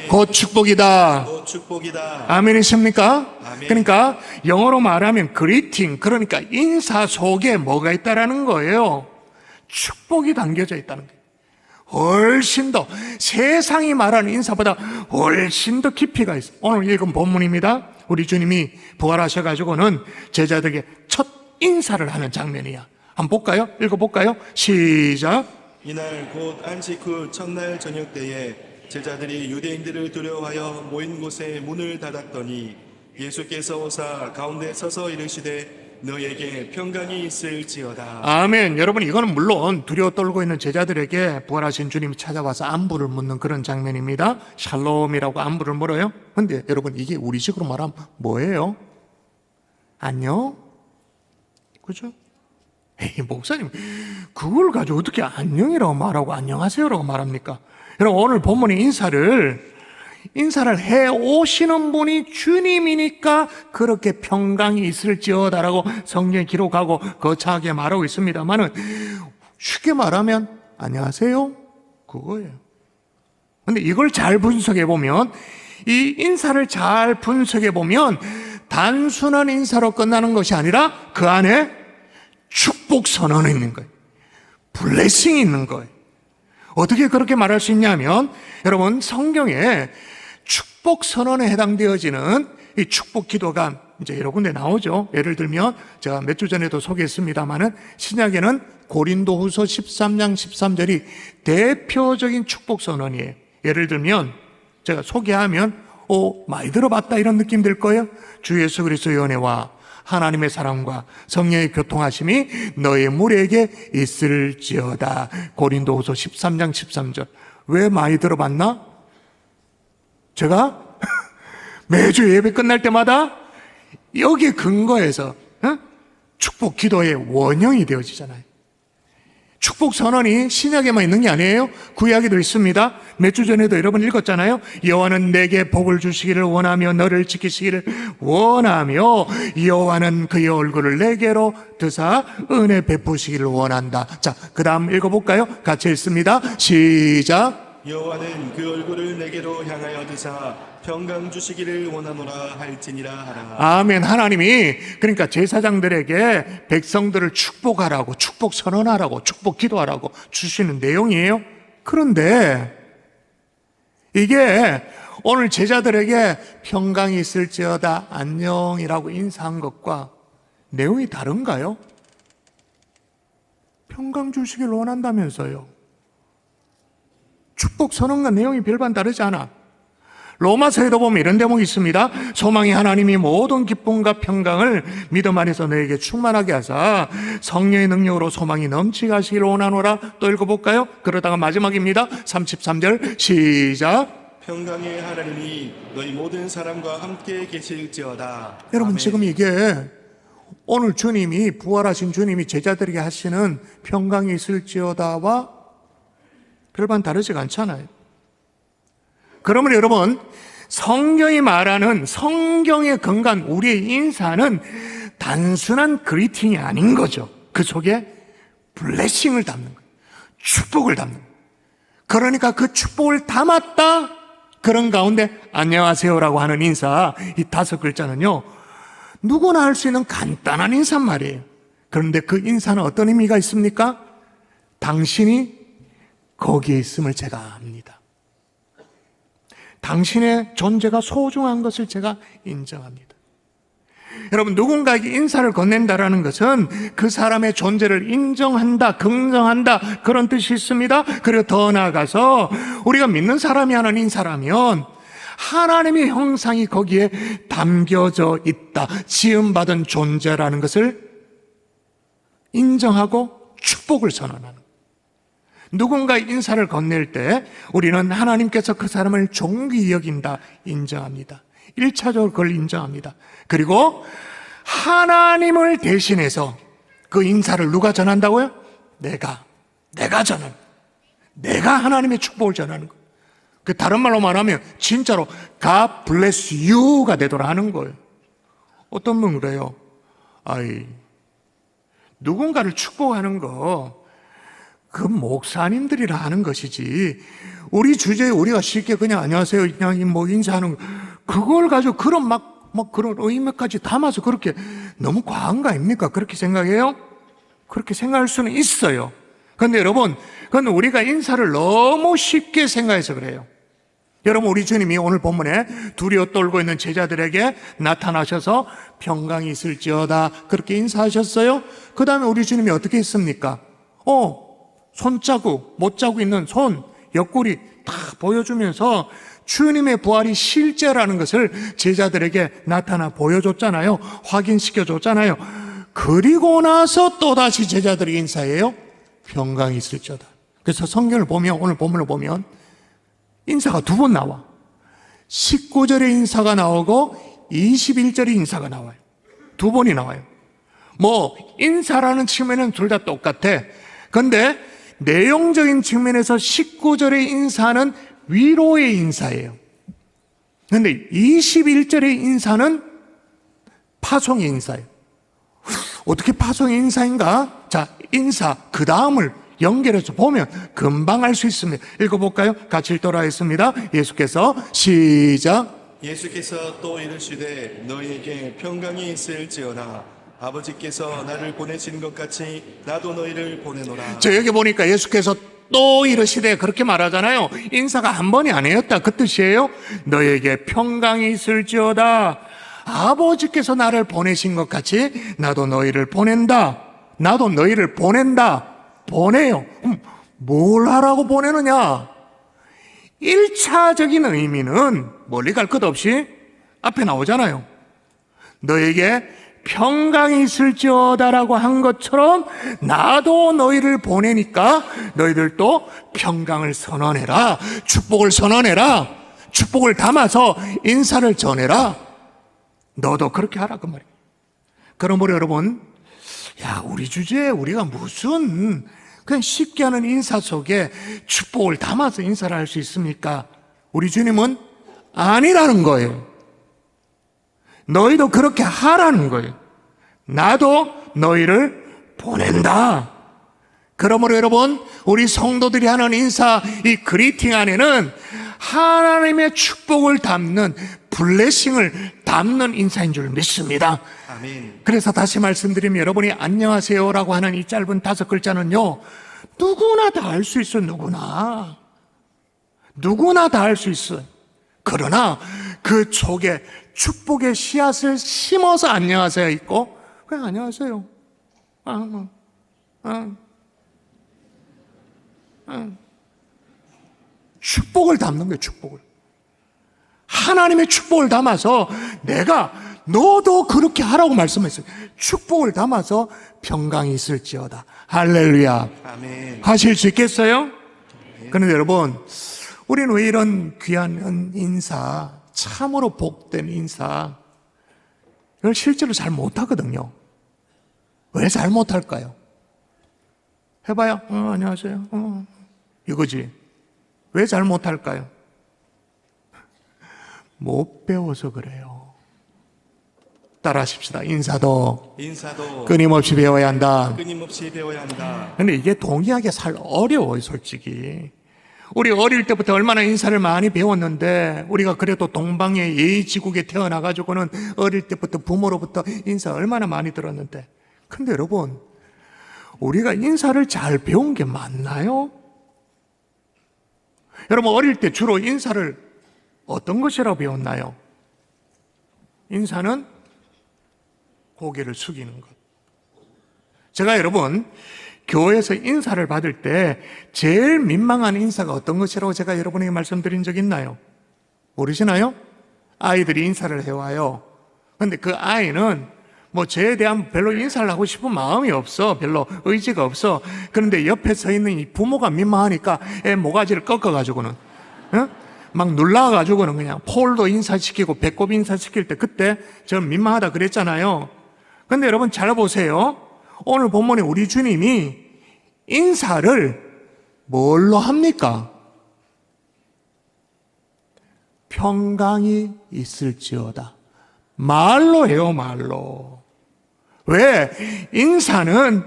곧 축복이다. 아멘이십니까? 아멘. 그러니까 영어로 말하면 greeting, 그러니까 인사 속에 뭐가 있다라는 거예요. 축복이 담겨져 있다는 거예요. 훨씬 더 세상이 말하는 인사보다 훨씬 더 깊이가 있어요. 오늘 읽은 본문입니다. 우리 주님이 부활하셔가지고는 제자들에게 첫 인사를 하는 장면이야. 한번 볼까요? 읽어볼까요? 시작. 이날 곧 안식 후 첫날 저녁 때에 제자들이 유대인들을 두려워하여 모인 곳에 문을 닫았더니 예수께서 오사 가운데 서서 이르시되 너에게 평강이 있을지어다. 아멘. 여러분, 이거는 물론 두려워 떨고 있는 제자들에게 부활하신 주님이 찾아와서 안부를 묻는 그런 장면입니다. 샬롬이라고 안부를 물어요. 근데 여러분, 이게 우리식으로 말하면 뭐예요? 안녕? 그죠? 에이, 목사님, 그걸 가지고 어떻게 안녕이라고 말하고 안녕하세요라고 말합니까? 여러분, 오늘 본문의 인사를 해 오시는 분이 주님이니까 그렇게 평강이 있을지어다라고 성경에 기록하고 거창하게 말하고 있습니다만은 쉽게 말하면 안녕하세요? 그거예요. 근데 이걸 잘 분석해 보면, 이 인사를 잘 분석해 보면 단순한 인사로 끝나는 것이 아니라 그 안에 축복 선언이 있는 거예요. 블레싱이 있는 거예요. 어떻게 그렇게 말할 수 있냐면, 여러분, 성경에 축복 선언에 해당되어지는 이 축복 기도가 이제 여러 군데 나오죠. 예를 들면 제가 몇 주 전에도 소개했습니다만은 신약에는 고린도후서 13장 13절이 대표적인 축복 선언이에요. 예를 들면 제가 소개하면 많이 들어봤다 이런 느낌 들 거예요. 주 예수 그리스도의 은혜와 하나님의 사랑과 성령의 교통하심이 너의 무리에게 있을지어다. 고린도후서 13장 13절. 왜 많이 들어봤나? 제가 매주 예배 끝날 때마다 여기에 근거해서 축복 기도의 원형이 되어지잖아요. 축복 선언이 신약에만 있는 게 아니에요. 구약에도 있습니다. 몇 주 전에도 여러분 읽었잖아요. 여호와는 내게 복을 주시기를 원하며 너를 지키시기를 원하며 여호와는 그의 얼굴을 내게로 드사 은혜 베푸시기를 원한다. 자, 그 다음 읽어볼까요? 같이 읽습니다. 시작. 여호와는 그 얼굴을 내게로 향하여 드사 평강 주시기를 원하노라 할지니라 하라. 아멘. 하나님이 그러니까 제사장들에게 백성들을 축복하라고, 축복 선언하라고, 축복 기도하라고 주시는 내용이에요. 그런데 이게 오늘 제자들에게 평강이 있을지어다 안녕이라고 인사한 것과 내용이 다른가요? 평강 주시길 원한다면서요. 축복 선언과 내용이 별반 다르지 않아. 로마서에도 보면 이런 대목이 있습니다. 소망이 하나님이 모든 기쁨과 평강을 믿음 안에서 너에게 충만하게 하사 성령의 능력으로 소망이 넘치게 하시기를 원하노라. 또 읽어볼까요? 그러다가 마지막입니다. 33절 시작. 평강의 하나님이 너희 모든 사람과 함께 계실지어다. 여러분 아멘. 지금 이게 오늘 주님이 부활하신 주님이 제자들에게 하시는 평강이 있을지어다와 별반 다르지가 않잖아요. 그러면 여러분 성경이 말하는 성경의 근간 우리의 인사는 단순한 그리팅이 아닌 거죠. 그 속에 블레싱을 담는 거예요. 축복을 담는 거예요. 그러니까 그 축복을 담았다. 그런 가운데 안녕하세요라고 하는 인사 이 5글자는요 누구나 할 수 있는 간단한 인사란 말이에요. 그런데 그 인사는 어떤 의미가 있습니까? 당신이 거기에 있음을 제가 압니다. 당신의 존재가 소중한 것을 제가 인정합니다. 여러분 누군가에게 인사를 건넨다라는 것은 그 사람의 존재를 인정한다, 긍정한다 그런 뜻이 있습니다. 그리고 더 나아가서 우리가 믿는 사람이 하는 인사라면 하나님의 형상이 거기에 담겨져 있다, 지음받은 존재라는 것을 인정하고 축복을 선언하는, 누군가 인사를 건넬 때 우리는 하나님께서 그 사람을 존귀히 여긴다, 인정합니다. 1차적으로 그걸 인정합니다. 그리고 하나님을 대신해서 그 인사를 누가 전한다고요? 내가 전하는, 내가 하나님의 축복을 전하는 거. 그 다른 말로 말하면 진짜로 God bless you가 되도록 하는 거예요. 어떤 분은 그래요. 누군가를 축복하는 거 그 목사님들이라 하는 것이지 우리 주제에 우리가 쉽게 그냥 안녕하세요 그냥 뭐 인사하는 거 그걸 가지고 그런 막 그런 의미까지 담아서 그렇게 너무 과한 거 아닙니까? 그렇게 생각해요? 그렇게 생각할 수는 있어요. 그런데 여러분 그건 우리가 인사를 너무 쉽게 생각해서 그래요. 여러분 우리 주님이 오늘 본문에 두려워 떨고 있는 제자들에게 나타나셔서 평강이 있을지어다 그렇게 인사하셨어요. 그 다음에 우리 주님이 어떻게 했습니까? 손자국, 못 자고 있는 손, 옆구리 다 보여주면서 주님의 부활이 실제라는 것을 제자들에게 나타나 보여줬잖아요. 확인시켜줬잖아요. 그리고 나서 또다시 제자들이 인사해요. 평강이 있을지어다. 그래서 성경을 보면 오늘 본문을 보면 인사가 2번 나와. 19절의 인사가 나오고 21절의 인사가 나와요. 2번이 나와요. 인사라는 측면은 둘 다 똑같아. 그런데 내용적인 측면에서 19절의 인사는 위로의 인사예요. 그런데 21절의 인사는 파송의 인사예요. 어떻게 파송의 인사인가? 자, 인사 그 다음을 연결해서 보면 금방 알 수 있습니다. 읽어볼까요? 같이 읽도록 하겠습니다. 예수께서 시작. 예수께서 또 이르시되 너희에게 평강이 있을지어다. 아버지께서 나를 보내신 것 같이 나도 너희를 보내노라. 저 여기 보니까 예수께서 또 이르시되 그렇게 말하잖아요. 인사가 한 번이 아니었다 그 뜻이에요. 너희에게 평강이 있을지어다. 아버지께서 나를 보내신 것 같이 나도 너희를 보낸다. 나도 너희를 보낸다. 보내요. 뭘 하라고 보내느냐? 1차적인 의미는 멀리 갈 것 없이 앞에 나오잖아요. 너에게 평강이 있을지어다라고 한 것처럼 나도 너희를 보내니까 너희들도 평강을 선언해라. 축복을 선언해라. 축복을 담아서 인사를 전해라. 너도 그렇게 하라 그 말이에요. 그러므로 여러분, 우리 주제에 우리가 무슨 그냥 쉽게 하는 인사 속에 축복을 담아서 인사를 할 수 있습니까? 우리 주님은 아니라는 거예요. 너희도 그렇게 하라는 거예요. 나도 너희를 보낸다. 그러므로 여러분, 우리 성도들이 하는 인사, 이 그리팅 안에는 하나님의 축복을 담는, 블레싱을 담는 인사인 줄 믿습니다. 아멘. 그래서 다시 말씀드리면 여러분이 안녕하세요라고 하는 이 짧은 5글자는요, 누구나 다 할 수 있어요. 누구나 다 할 수 있어요. 그러나 그 속에 축복의 씨앗을 심어서 안녕하세요 있고, 그냥 안녕하세요. 축복을 담는 거예요. 축복을. 하나님의 축복을 담아서 내가 너도 그렇게 하라고 말씀했어요. 축복을 담아서 평강이 있을지어다. 할렐루야. 아멘. 하실 수 있겠어요? 그런데 여러분, 우리는 왜 이런 귀한 인사, 참으로 복된 인사, 이걸 실제로 잘 못하거든요. 왜 잘 못할까요? 해봐요. 안녕하세요. 이거지. 왜 잘 못할까요? 못 배워서 그래요. 따라하십시다. 인사도 끊임없이 배워야 한다. 끊임없이 배워야 한다. 근데 이게 동의하기 살 어려워요, 솔직히. 우리 어릴 때부터 얼마나 인사를 많이 배웠는데, 우리가 그래도 동방의 예의지국에 태어나가지고는 어릴 때부터 부모로부터 인사 얼마나 많이 들었는데, 근데 여러분, 우리가 인사를 잘 배운 게 맞나요? 여러분, 어릴 때 주로 인사를 어떤 것이라고 배웠나요? 인사는 고개를 숙이는 것. 제가 여러분, 교회에서 인사를 받을 때 제일 민망한 인사가 어떤 것이라고 제가 여러분에게 말씀드린 적 있나요? 모르시나요? 아이들이 인사를 해와요. 근데 그 아이는 뭐 저에 대한 별로 인사를 하고 싶은 마음이 없어. 별로 의지가 없어. 그런데 옆에 서 있는 이 부모가 민망하니까 애 모가지를 꺾어가지고는, 막 눌러가지고는 그냥 폴도 인사시키고 배꼽 인사시킬 때 그때 저 민망하다 그랬잖아요. 근데 여러분 잘 보세요. 오늘 본문에 우리 주님이 인사를 뭘로 합니까? 평강이 있을지어다. 말로 해요, 말로. 왜? 인사는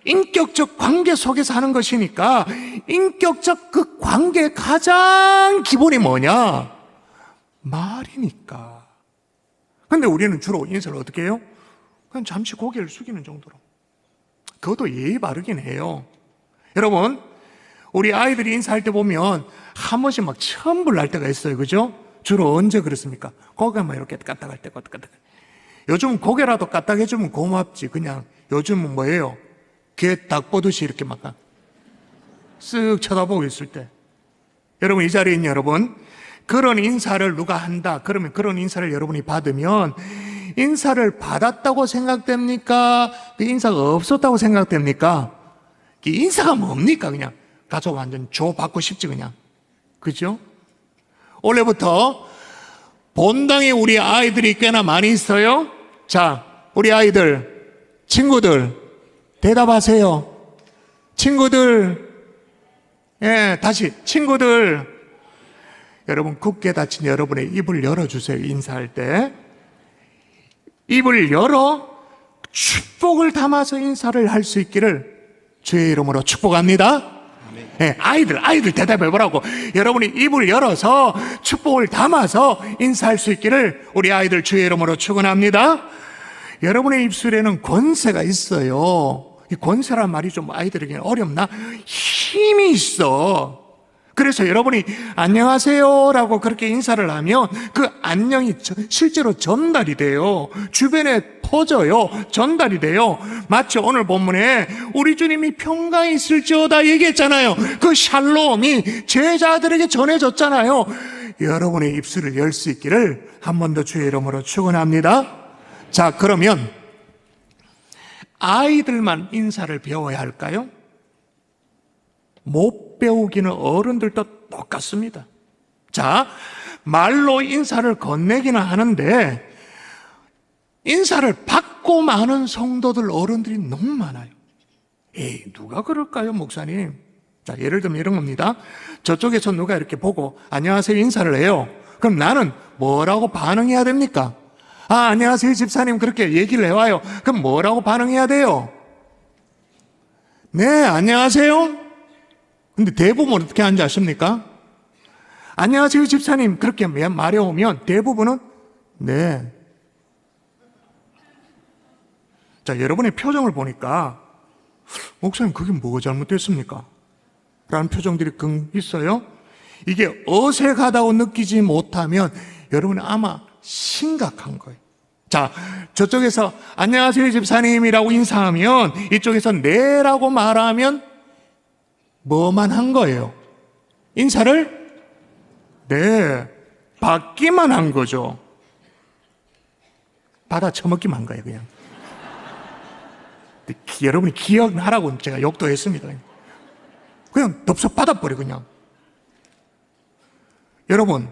인격적 관계 속에서 하는 것이니까 인격적 그 관계의 가장 기본이 뭐냐? 말이니까. 근데 우리는 주로 인사를 어떻게 해요? 그냥 잠시 고개를 숙이는 정도로. 그것도 예의 바르긴 해요. 여러분, 우리 아이들이 인사할 때 보면 한 번씩 막 첨불 날 때가 있어요. 그죠? 주로 언제 그렇습니까? 고개만 이렇게 까딱할 때, 까딱. 요즘 고개라도 까딱해주면 고맙지. 그냥 요즘은 뭐예요? 귀에 닭 보듯이 이렇게 막 쓱 쳐다보고 있을 때. 여러분, 이 자리에 있는 여러분, 그런 인사를 누가 한다. 그러면 그런 인사를 여러분이 받으면 인사를 받았다고 생각됩니까? 그 인사가 없었다고 생각됩니까? 그 인사가 뭡니까? 그냥 가서 완전 줘받고 싶지 그냥. 그죠? 올해부터 본당에 우리 아이들이 꽤나 많이 있어요. 자, 우리 아이들, 친구들 대답하세요. 친구들, 다시 친구들. 여러분, 굳게 닫힌 여러분의 입을 열어주세요. 인사할 때 입을 열어 축복을 담아서 인사를 할 수 있기를 주의 이름으로 축복합니다. 아이들 대답해보라고. 여러분이 입을 열어서 축복을 담아서 인사할 수 있기를 우리 아이들 주의 이름으로 축원합니다. 여러분의 입술에는 권세가 있어요. 이 권세란 말이 좀 아이들에게는 어렵나? 힘이 있어. 그래서 여러분이 안녕하세요라고 그렇게 인사를 하면 그 안녕이 실제로 전달이 돼요. 주변에 퍼져요. 전달이 돼요. 마치 오늘 본문에 우리 주님이 평강이 있을지어다 얘기했잖아요. 그 샬롬이 제자들에게 전해졌잖아요. 여러분의 입술을 열 수 있기를 한 번 더 주의 이름으로 축원합니다. 자, 그러면 아이들만 인사를 배워야 할까요? 못 배우기는 어른들도 똑같습니다. 자, 말로 인사를 건네기는 하는데 인사를 받고 마는 성도들 어른들이 너무 많아요. 에이, 누가 그럴까요, 목사님? 자, 예를 들면 이런 겁니다. 저쪽에서 누가 이렇게 보고 안녕하세요 인사를 해요. 그럼 나는 뭐라고 반응해야 됩니까? 아, 안녕하세요 집사님 그렇게 얘기를 해와요. 그럼 뭐라고 반응해야 돼요? 네, 안녕하세요. 근데 대부분 어떻게 하는지 아십니까? 안녕하세요 집사님 그렇게 말해오면 대부분은 네. 자, 여러분의 표정을 보니까 목사님 그게 뭐가 잘못됐습니까? 라는 표정들이 있어요. 이게 어색하다고 느끼지 못하면 여러분은 아마 심각한 거예요. 자, 저쪽에서 안녕하세요 집사님이라고 인사하면 이쪽에서 네라고 말하면 뭐만 한 거예요? 인사를 네 받기만 한 거죠. 받아 처먹기만 한 거예요 그냥. 여러분이 기억하라고 제가 욕도 했습니다. 그냥 덥석 받아버려 그냥. 여러분,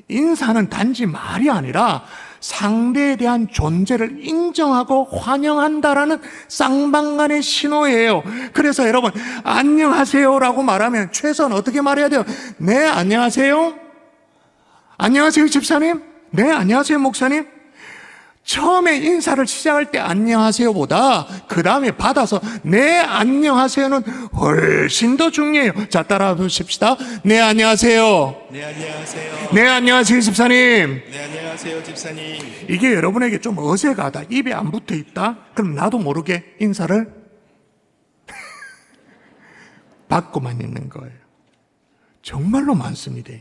인사는 단지 말이 아니라 상대에 대한 존재를 인정하고 환영한다라는 쌍방간의 신호예요. 그래서 여러분, 안녕하세요라고 말하면 최소한 어떻게 말해야 돼요? 네, 안녕하세요. 안녕하세요, 집사님. 네, 안녕하세요, 목사님. 처음에 인사를 시작할 때 안녕하세요보다 그 다음에 받아서 네 안녕하세요는 훨씬 더 중요해요. 자, 따라해 보십시다. 네 안녕하세요. 네, 안녕하세요. 네 안녕하세요 집사님. 네, 안녕하세요, 집사님. 이게 여러분에게 좀 어색하다, 입에 안 붙어 있다, 그럼 나도 모르게 인사를 받고만 있는 거예요. 정말로 많습니다.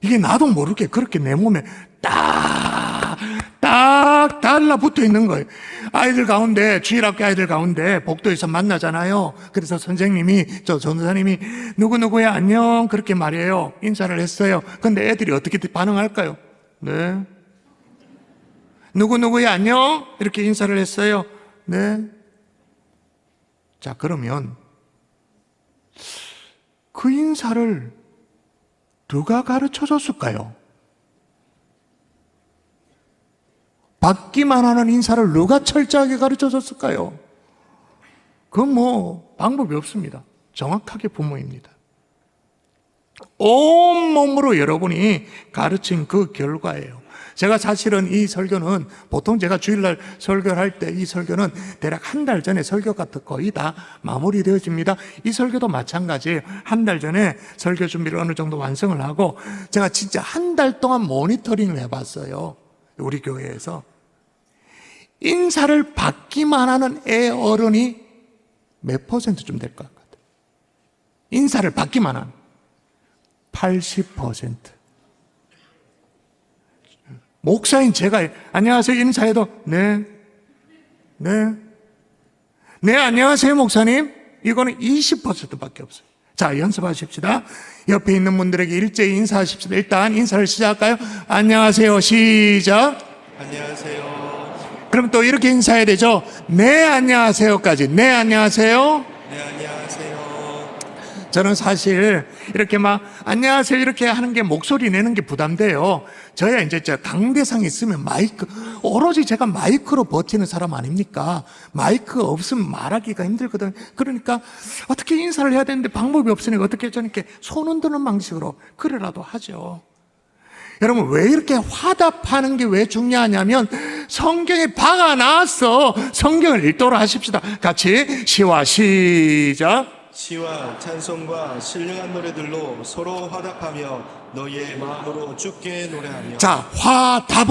이게 나도 모르게 그렇게 내 몸에 딱 달라붙어 있는 거예요. 아이들 가운데, 주일학교 아이들 가운데 복도에서 만나잖아요. 그래서 선생님이, 전도사님이 누구누구야 안녕 그렇게 말해요. 인사를 했어요. 근데 애들이 어떻게 반응할까요? 네. 누구누구야 안녕 이렇게 인사를 했어요. 네. 자, 그러면 그 인사를 누가 가르쳐 줬을까요? 받기만 하는 인사를 누가 철저하게 가르쳐 줬을까요? 그건 뭐 방법이 없습니다. 정확하게 부모입니다. 온몸으로 여러분이 가르친 그 결과예요. 제가 사실은 이 설교는 보통 제가 주일날 설교를 할 때 이 설교는 대략 한 달 전에 설교가 거의 다 마무리되어집니다. 이 설교도 마찬가지예요. 한 달 전에 설교 준비를 어느 정도 완성을 하고 제가 진짜 한 달 동안 모니터링을 해봤어요. 우리 교회에서. 인사를 받기만 하는 애 어른이 몇 %쯤 될 것 같아요? 인사를 받기만 한 80%. 목사인 제가 안녕하세요 인사해도 네 안녕하세요 목사님 이거는 20%밖에 없어요. 자, 연습하십시다. 옆에 있는 분들에게 일제히 인사하십시다. 일단 인사를 시작할까요? 안녕하세요 시작. 안녕하세요. 그럼 또 이렇게 인사해야 되죠. 네 안녕하세요까지. 네 안녕하세요. 네, 안녕하세요. 저는 사실 이렇게 막 안녕하세요 이렇게 하는 게 목소리 내는 게 부담돼요. 저야 이제 강대상 있으면 마이크, 오로지 제가 마이크로 버티는 사람 아닙니까? 마이크 없으면 말하기가 힘들거든. 그러니까 어떻게 인사를 해야 되는데 방법이 없으니까 어떻게 저렇게 손 흔드는 방식으로 그래라도 하죠. 여러분, 왜 이렇게 화답하는 게 왜 중요하냐면 성경에 박아놨어. 성경을 읽도록 하십시다. 같이 시와 시작. 시와 찬송과 신령한 노래들로 서로 화답하며 너희의 마음으로 주께 노래하며. 자, 화답.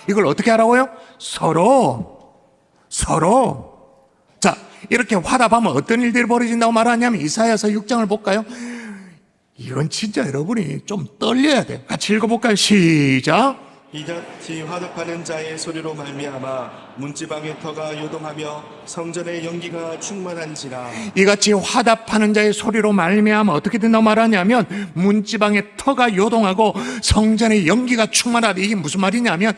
이걸 어떻게 하라고요? 서로. 자, 이렇게 화답하면 어떤 일들이 벌어진다고 말하냐면 이사야서 6장을 볼까요? 이건 진짜 여러분이 좀 떨려야 돼요. 같이 읽어볼까요? 시작. 이같이 화답하는 자의 소리로 말미암아 문지방의 터가 요동하며 성전의 연기가 충만한지라. 이같이 화답하는 자의 소리로 말미암아 어떻게 된다고 말하냐면 문지방의 터가 요동하고 성전의 연기가 충만하다. 이게 무슨 말이냐면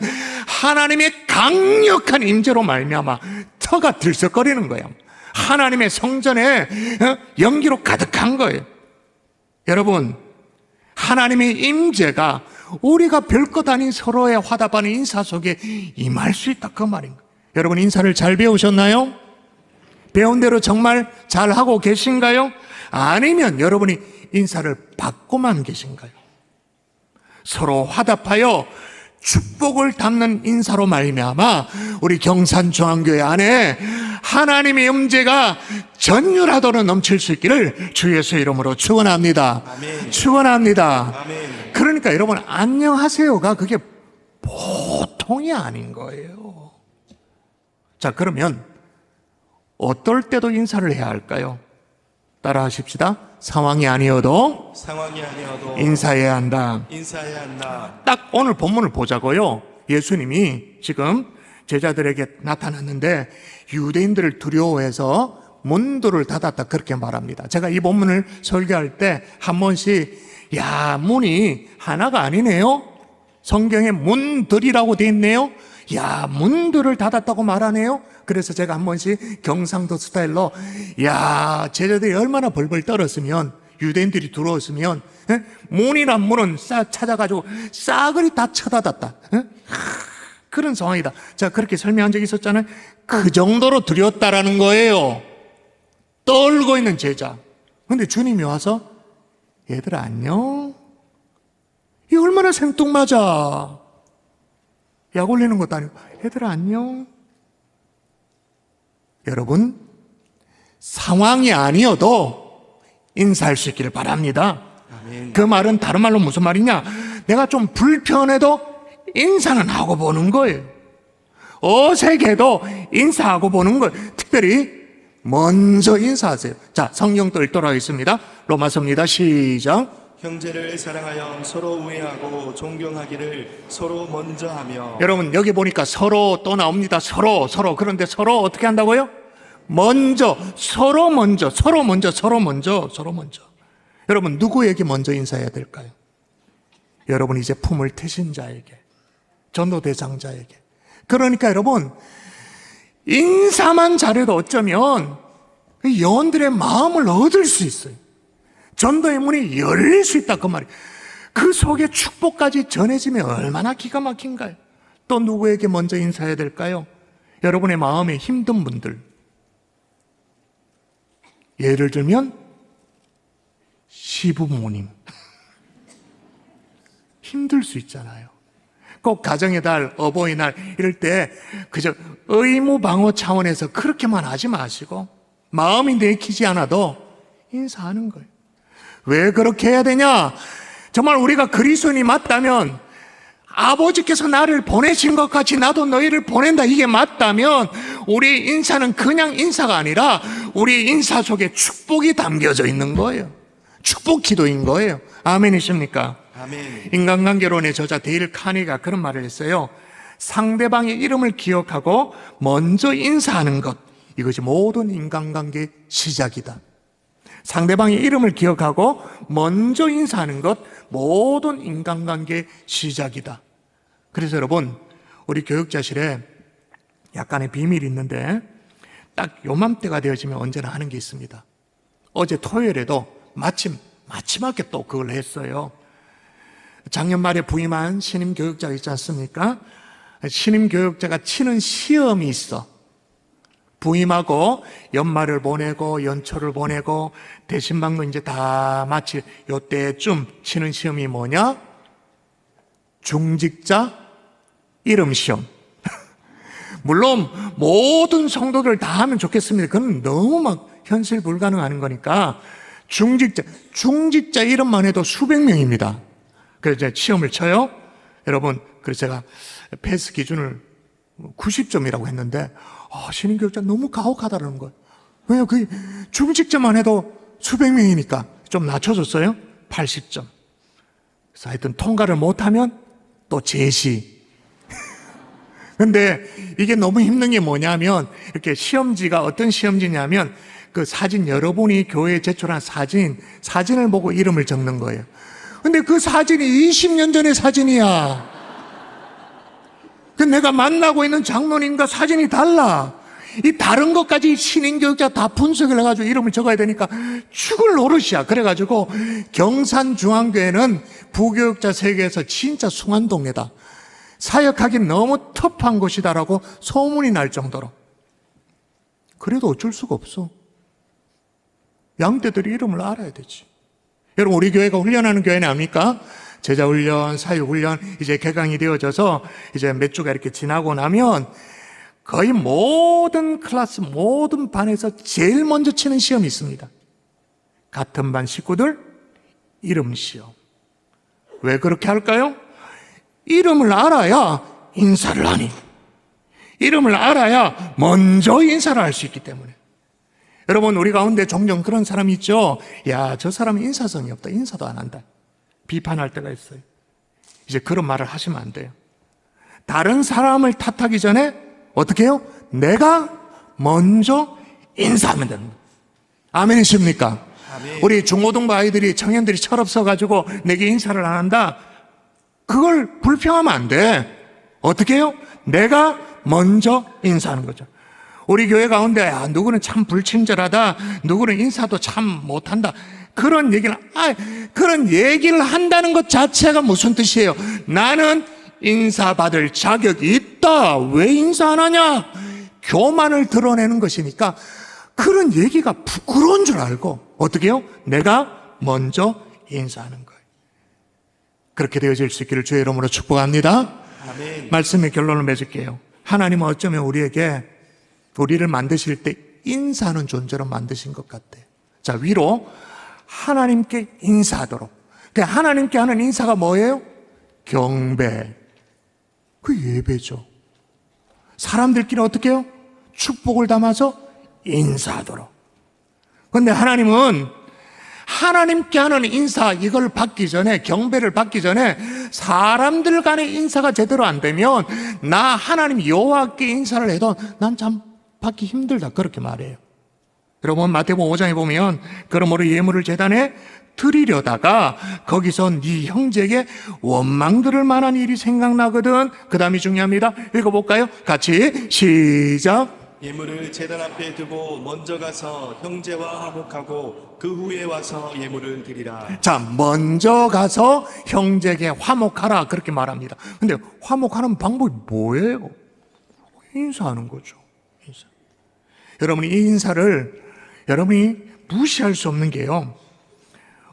하나님의 강력한 임재로 말미암아 터가 들썩거리는 거예요. 하나님의 성전에 연기로 가득한 거예요. 여러분, 하나님의 임재가 우리가 별것 아닌 서로의 화답하는 인사 속에 임할 수 있다, 그 말인 거예요. 여러분, 인사를 잘 배우셨나요? 배운 대로 정말 잘하고 계신가요? 아니면 여러분이 인사를 받고만 계신가요? 서로 화답하여 축복을 담는 인사로 말미암아 우리 경산중앙교회 안에 하나님의 임재가 전율하도록 넘칠 수 있기를 주 예수의 이름으로 축원합니다. 아멘. 축원합니다. 아멘. 그러니까 여러분, 안녕하세요가 그게 보통이 아닌 거예요. 자, 그러면 어떨 때도 인사를 해야 할까요? 따라 하십시다. 상황이 아니어도 인사해야 한다. 인사해야 한다. 딱 오늘 본문을 보자고요. 예수님이 지금 제자들에게 나타났는데 유대인들을 두려워해서 문들을 닫았다, 그렇게 말합니다. 제가 이 본문을 설교할 때 한 번씩 야, 문이 하나가 아니네요. 성경에 문들이라고 돼 있네요. 야, 문들을 닫았다고 말하네요. 그래서 제가 한 번씩 경상도 스타일로 야, 제자들이 얼마나 벌벌 떨었으면, 유대인들이 들어왔으면 문이란 문은 찾아가지고 싸그리 다 쳐닫았다. 그런 상황이다. 자, 그렇게 설명한 적이 있었잖아요. 그 정도로 두려웠다라는 거예요. 떨고 있는 제자. 근데 주님이 와서 얘들아 안녕. 이 얼마나 생뚱맞아. 약 올리는 것도 아니고 얘들아 안녕. 여러분, 상황이 아니어도 인사할 수 있기를 바랍니다. 아멘. 그 말은 다른 말로 무슨 말이냐? 내가 좀 불편해도 인사는 하고 보는 거예요. 어색해도 인사하고 보는 거예요. 특별히 먼저 인사하세요. 자, 성경 또 읽도록 하겠습니다. 로마서입니다. 시작. 형제를 사랑하여 서로 우애하고 존경하기를 서로 먼저 하며. 여러분, 여기 보니까 서로 또 나옵니다. 서로. 그런데 서로 어떻게 한다고요? 먼저, 서로 먼저. 여러분, 누구에게 먼저 인사해야 될까요? 여러분, 이제 품을 트신 자에게, 전도 대상자에게. 그러니까 여러분, 인사만 잘해도 어쩌면 영혼들의 마음을 얻을 수 있어요. 전도의 문이 열릴 수 있다, 그 말이에요. 그 속에 축복까지 전해지면 얼마나 기가 막힌가요? 또 누구에게 먼저 인사해야 될까요? 여러분의 마음에 힘든 분들. 예를 들면 시부모님. 힘들 수 있잖아요. 꼭 가정의 달, 어버이날 이럴 때 그저 의무 방어 차원에서 그렇게만 하지 마시고 마음이 내키지 않아도 인사하는 거예요. 왜 그렇게 해야 되냐? 정말 우리가 그리스도인이 맞다면, 아버지께서 나를 보내신 것 같이 나도 너희를 보낸다, 이게 맞다면 우리 인사는 그냥 인사가 아니라 우리 인사 속에 축복이 담겨져 있는 거예요. 축복 기도인 거예요. 아멘이십니까? 아멘. 인간관계론의 저자 데일 카니가 그런 말을 했어요. 상대방의 이름을 기억하고 먼저 인사하는 것, 이것이 모든 인간관계의 시작이다. 상대방의 이름을 기억하고 먼저 인사하는 것, 모든 인간관계의 시작이다. 그래서 여러분, 우리 교육자실에 약간의 비밀이 있는데 딱 요맘때가 되어지면 언제나 하는 게 있습니다. 어제 토요일에도 마지막에 또 그걸 했어요. 작년 말에 부임한 신임 교육자가 있지 않습니까? 신임 교육자가 치는 시험이 있어. 부임하고 연말을 보내고 연초를 보내고 대신반고 이제 다 마칠 요때쯤 치는 시험이 뭐냐? 중직자 이름 시험. 물론 모든 성도들 다 하면 좋겠습니다. 그건 너무 막 현실 불가능한 거니까 중직자 이름만 해도 수백 명입니다. 그래서 제가 시험을 쳐요. 여러분, 그래서 제가 패스 기준을 90점이라고 했는데 신임 교육자 너무 가혹하다는 거예요. 왜요? 그 중직자만 해도 수백 명이니까 좀 낮춰줬어요. 80점. 그래서 하여튼 통과를 못하면 또 제시. 근데 이게 너무 힘든 게 뭐냐면 이렇게 시험지가 어떤 시험지냐면 그 사진 여러분이 교회에 제출한 사진을 보고 이름을 적는 거예요. 근데 그 사진이 20년 전의 사진이야. 그 내가 만나고 있는 장로님과 사진이 달라. 이 다른 것까지 신인교육자 다 분석을 해가지고 이름을 적어야 되니까 죽을 노릇이야. 그래가지고 경산중앙교회는 부교육자 세계에서 진짜 숭한 동네다. 사역하기 너무 터프한 곳이다라고 소문이 날 정도로. 그래도 어쩔 수가 없어. 양떼들이 이름을 알아야 되지. 여러분, 우리 교회가 훈련하는 교회는 압니까? 제자훈련, 사육훈련, 이제 개강이 되어져서 이제 몇 주가 이렇게 지나고 나면 거의 모든 클래스, 모든 반에서 제일 먼저 치는 시험이 있습니다. 같은 반 식구들 이름 시험. 왜 그렇게 할까요? 이름을 알아야 인사를 하니. 이름을 알아야 먼저 인사를 할 수 있기 때문에. 여러분, 우리 가운데 종종 그런 사람이 있죠. 야, 저 사람은 인사성이 없다. 인사도 안 한다. 비판할 때가 있어요. 이제 그런 말을 하시면 안 돼요. 다른 사람을 탓하기 전에 어떻게 해요? 내가 먼저 인사하면 되는 거예요. 아멘이십니까? 아멘. 우리 중고등부 아이들이, 청년들이 철없어가지고 내게 인사를 안 한다. 그걸 불평하면 안 돼. 어떻게 해요? 내가 먼저 인사하는 거죠. 우리 교회 가운데 누구는 참 불친절하다, 누구는 인사도 참 못한다, 그런 얘기를 한다는 것 자체가 무슨 뜻이에요? 나는 인사받을 자격이 있다. 왜 인사 안 하냐? 교만을 드러내는 것이니까 그런 얘기가 부끄러운 줄 알고 어떻게 해요? 내가 먼저 인사하는 거예요. 그렇게 되어질 수 있기를 주의 이름으로 축복합니다. 아멘. 말씀의 결론을 맺을게요. 하나님은 어쩌면 우리를 만드실 때 인사하는 존재로 만드신 것 같아요. 자, 위로 하나님께 인사하도록. 하나님께 하는 인사가 뭐예요? 경배. 그 예배죠. 사람들끼리 어떻게 해요? 축복을 담아서 인사하도록. 그런데 하나님은 하나님께 하는 인사, 이걸 받기 전에, 경배를 받기 전에 사람들 간의 인사가 제대로 안 되면 나 하나님 여호와께 인사를 해도 난 참 받기 힘들다, 그렇게 말해요. 여러분, 마태복음 5장에 보면 그러므로 예물을 제단에 드리려다가 거기서 네 형제에게 원망 들을 만한 일이 생각나거든. 그 다음이 중요합니다. 읽어볼까요? 같이 시작. 예물을 제단 앞에 두고 먼저 가서 형제와 화목하고 그 후에 와서 예물을 드리라. 자, 먼저 가서 형제에게 화목하라, 그렇게 말합니다. 근데 화목하는 방법이 뭐예요? 인사하는 거죠. 인사. 여러분이 이 인사를 여러분이 무시할 수 없는 게요,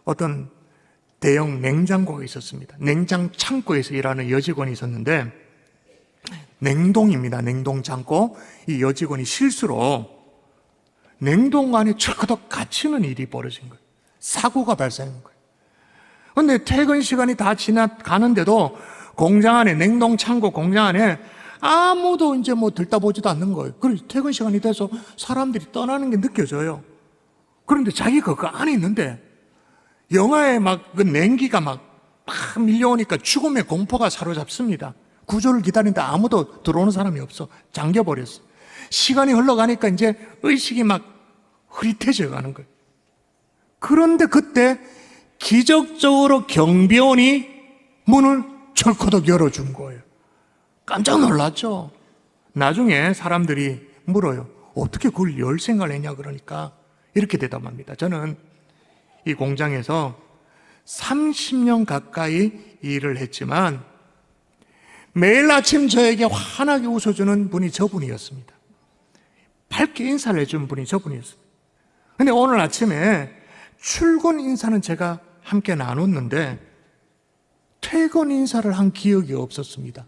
어떤 대형 냉장고가 있었습니다. 냉장 창고에서 일하는 여직원이 있었는데, 냉동입니다. 냉동 창고. 이 여직원이 실수로 냉동 안에 철커덕 갇히는 일이 벌어진 거예요. 사고가 발생한 거예요. 그런데 퇴근 시간이 다 지나가는데도 공장 안에, 냉동 창고 공장 안에 아무도 이제 들다보지도 않는 거예요. 그래서 퇴근 시간이 돼서 사람들이 떠나는 게 느껴져요. 그런데 자기가 그 안에 있는데 영화에 그 냉기가 막 밀려오니까 죽음의 공포가 사로잡습니다. 구조를 기다리는데 아무도 들어오는 사람이 없어. 잠겨버렸어. 시간이 흘러가니까 이제 의식이 막 흐릿해져 가는 거예요. 그런데 그때 기적적으로 경비원이 문을 철커덕 열어준 거예요. 깜짝 놀랐죠. 나중에 사람들이 물어요. 어떻게 그걸 열 생각을 했냐 그러니까 이렇게 대답합니다. 저는 이 공장에서 30년 가까이 일을 했지만 매일 아침 저에게 환하게 웃어주는 분이 저분이었습니다. 밝게 인사를 해주는 분이 저분이었습니다. 근데 오늘 아침에 출근 인사는 제가 함께 나눴는데 퇴근 인사를 한 기억이 없었습니다.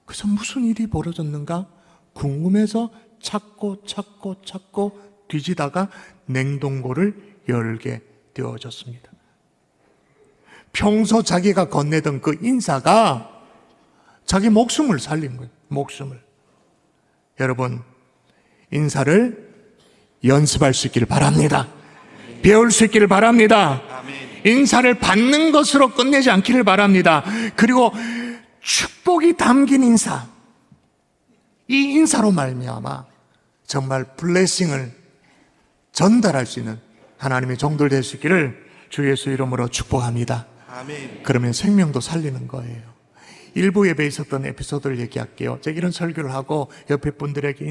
그래서 무슨 일이 벌어졌는가 궁금해서 찾고 뒤지다가 냉동고를 열게 되어졌습니다. 평소 자기가 건네던 그 인사가 자기 목숨을 살린 거예요. 목숨을. 여러분, 인사를 연습할 수 있기를 바랍니다. 배울 수 있기를 바랍니다. 인사를 받는 것으로 끝내지 않기를 바랍니다. 그리고 축복이 담긴 인사, 이 인사로 말미암아 정말 블레싱을 전달할 수 있는 하나님의 종들 될 수 있기를 주 예수 이름으로 축복합니다. 아멘. 그러면 생명도 살리는 거예요. 일부 예배에 있었던 에피소드를 얘기할게요. 제가 이런 설교를 하고 옆에 분들에게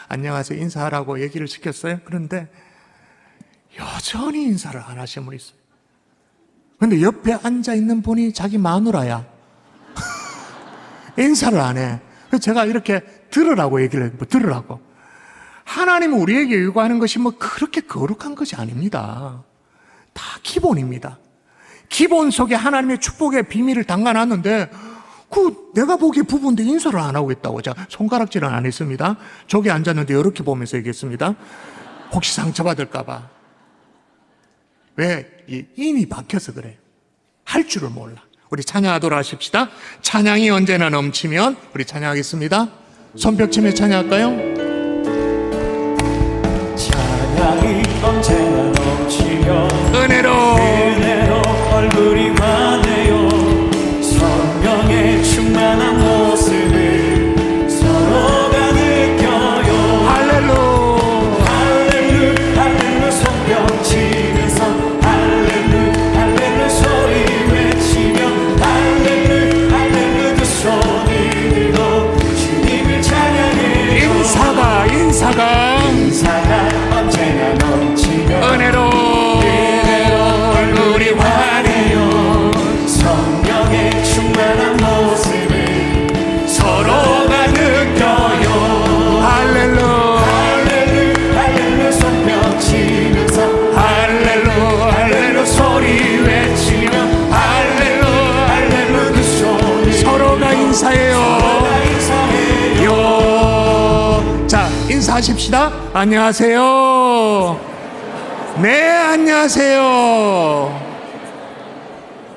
안녕하세요 인사하라고 얘기를 시켰어요. 그런데 여전히 인사를 안 하시는 분이 있어요. 근데 옆에 앉아있는 분이 자기 마누라야. 인사를 안 해. 그래서 제가 이렇게 들으라고 얘기를 했고, 들으라고. 하나님은 우리에게 요구하는 것이 뭐 그렇게 거룩한 것이 아닙니다. 다 기본입니다. 기본 속에 하나님의 축복의 비밀을 담가놨는데, 내가 보기에 부부인데 인사를 안 하고 있다고. 제가 손가락질은 안 했습니다. 저기 앉았는데 이렇게 보면서 얘기했습니다. 혹시 상처받을까봐. 왜? 이 인이 박혀서 그래요. 할 줄을 몰라. 우리 찬양하도록 하십시다. 찬양이 언제나 넘치면 우리 찬양하겠습니다. 손뼉치며 찬양할까요? 찬양이 언제나 넘치며 은혜로 얼굴이 환해요. 성령의 충만한 모습을 서로가 느껴요. 할렐루야. 할렐루 손뼉 치면서 할렐루 소리 외치며 할렐루 두 손을 들고 주님을 찬양해요. 인사가 언제나 넘치며 은혜로 얼굴이 환해요. 성령의 충만한 모습을 서로가 느껴요. 할렐루 손뼉 치면서 할렐루 소리 외치며 할렐루 두 손을 서로가 인사해요. 인사해요. 자, 인사하십시다. 안녕하세요. 네, 안녕하세요.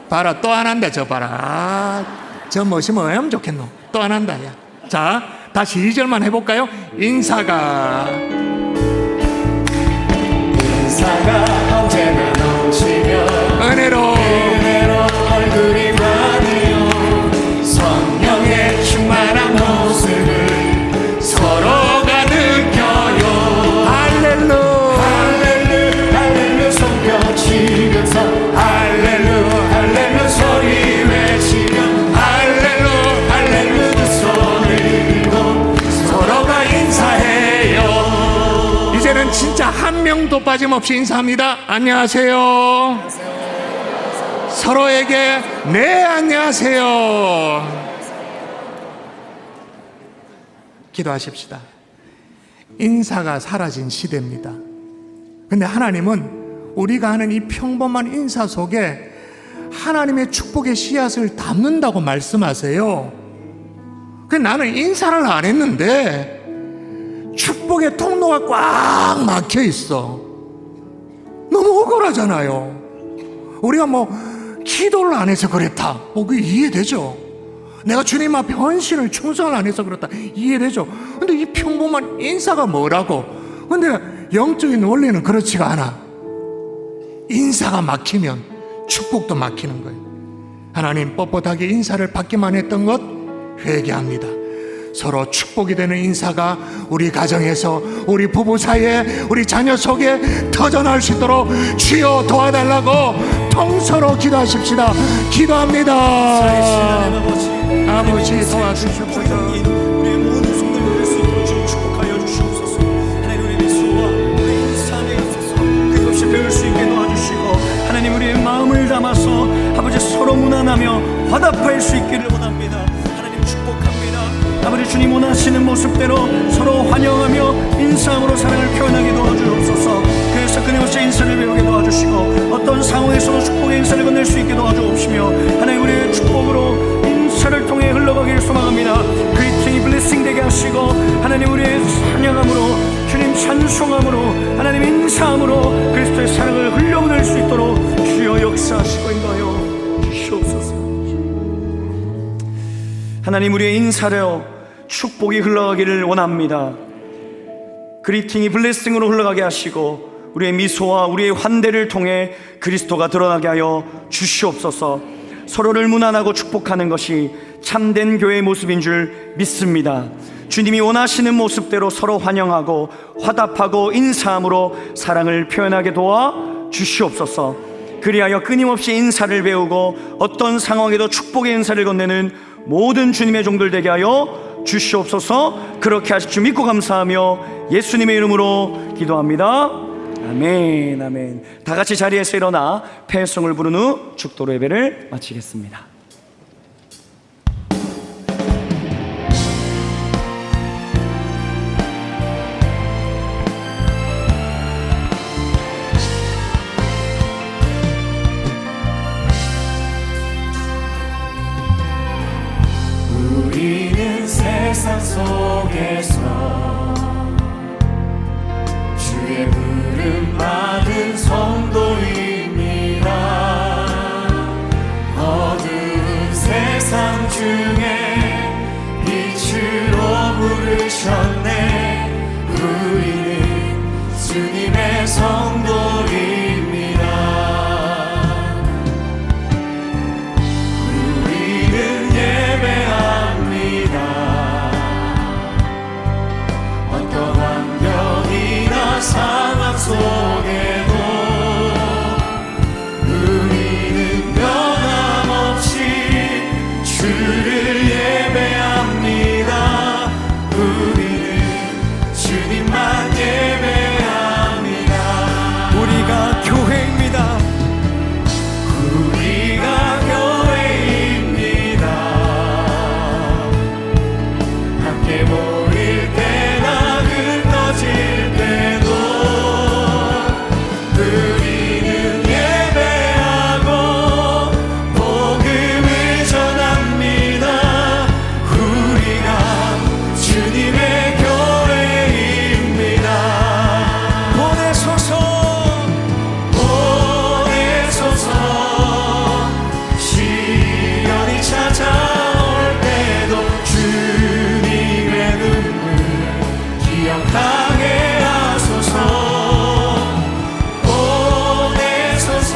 봐라, 또 안 한다, 저 봐라. 저 멋이 뭐 하면 좋겠노? 또 안 한다, 야. 자, 다시 2절만 해볼까요? 인사가 언제나 넘치며 은혜로 얼굴이 환해요. 성령의 충만한 모습을 서로가 느껴요. 할렐루 손뼉 치면서 할렐루 소리 외치며 할렐루 두 손을 들고 서로가 인사해요. 이제는 진짜 한 명도 빠짐없이 인사합니다. 안녕하세요. 서로에게 네, 안녕하세요. 기도하십시다. 인사가 사라진 시대입니다. 근데 하나님은 우리가 하는 이 평범한 인사 속에 하나님의 축복의 씨앗을 담는다고 말씀하세요. 근데 나는 인사를 안 했는데 축복의 통로가 꽉 막혀 있어. 너무 억울하잖아요. 우리가 기도를 안 해서 그랬다. 그게 이해되죠. 내가 주님 앞에 헌신을 충성을 안 해서 그렇다. 이해되죠. 근데 이 평범한 인사가 뭐라고? 근데 영적인 원리는 그렇지가 않아. 인사가 막히면 축복도 막히는 거예요. 하나님 뻣뻣하게 인사를 받기만 했던 것 회개합니다. 서로 축복이 되는 인사가 우리 가정에서, 우리 부부 사이에, 우리 자녀 속에 터져나올 수 있도록 주여 도와달라고 통서로 기도하십시다. 기도합니다. 아버지 도와주시옵소서. 우리의 모든 손을 들을 수 있도록 주님 축복하여 주시옵소서. 하나님 우리의 미소와 우리의 인사에 있어서 그것이 배울 수 있게 도와주시고 하나님 우리의 마음을 담아서 아버지 서로 무난하며 화답할 수 있기를 원합니다. 하나님 축복합니다. 아버지 주님 원하시는 모습대로 서로 환영하며 인사함으로 사랑을 표현하게 도와주옵소서. 그래서 끊임없이 인사를 배우게 도와주시고 어떤 상황에서도 축복의 인사를 건넬 수 있게 도와주옵시며 하나님 우리의 축복으로 인사를 통해 흘러가기를 소망합니다. 그리팅이 블레싱 되게 하시고 하나님 우리의 찬양함으로 주님 찬송함으로 하나님 인사함으로 그리스도의 사랑을 흘려보낼 수 있도록 주여 역사하시고 인도하여 주시옵소서. 하나님 우리의 인사로 축복이 흘러가기를 원합니다. 그리팅이 블레싱으로 흘러가게 하시고 우리의 미소와 우리의 환대를 통해 그리스도가 드러나게 하여 주시옵소서. 서로를 무난하고 축복하는 것이 참된 교회의 모습인 줄 믿습니다. 주님이 원하시는 모습대로 서로 환영하고 화답하고 인사함으로 사랑을 표현하게 도와 주시옵소서. 그리하여 끊임없이 인사를 배우고 어떤 상황에도 축복의 인사를 건네는 모든 주님의 종들 되게 하여 주시옵소서. 그렇게 하실 줄 믿고 감사하며 예수님의 이름으로 기도합니다. 아멘, 아멘. 다 같이 자리에서 일어나 폐성을 부른 후 축도로 예배를 마치겠습니다. 우리는 세상 속에서 주의 부름 받은 성도입니다. 어두운 세상 중에 빛으로 부르셨네. 우리는 주님의 성도입니다. 우리는 예배합니다. 어떤 환경이나 상황 속에도 우리는 변함없이 주를 예배합니다. 우리는 주님만 예배합니다. 우리가 교회입니다. 우리가 교회입니다. 함께 모일 때나 흩어질 때도 우리는 예배하고 복음을 전합니다. 우리가 주님의 교회입니다. 보내소서. 보내소서. 시련이 찾아올 때도 주님의 눈물 기억하게 하소서. 보내소서.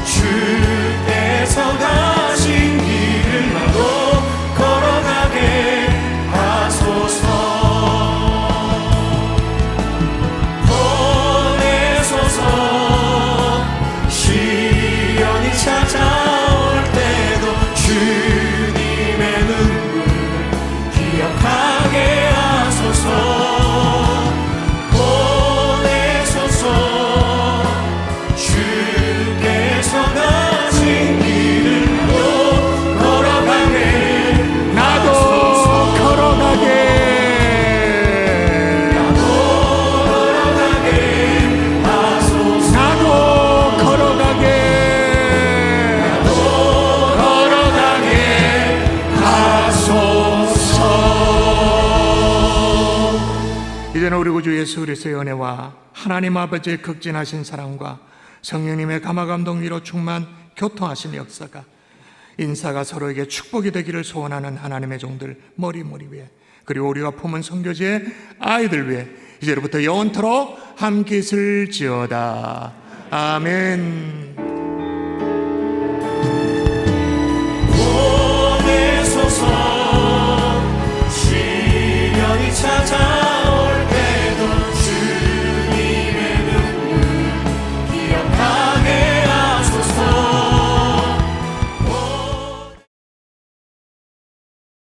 주께서 가신 길을 나도 걸어가게 하소서. 보내소서. 시련이 찾아올 때도 주님의 눈물 기억하게 하소서. 보내소서. 주께서 가신 길을 나도 걸어가게 이제는 우리 구주 예수 그리스도의 은혜와 하나님 아버지의 극진하신 사랑과 성령님의 감화감동 위로 충만 교통하신 역사가 인사가 서로에게 축복이 되기를 소원하는 하나님의 종들 머리 위에, 그리고 우리가 품은 선교지의 아이들 위에 이제로부터 영원토록 함께 있을지어다. 아멘. 보내소서. 시련이 찾아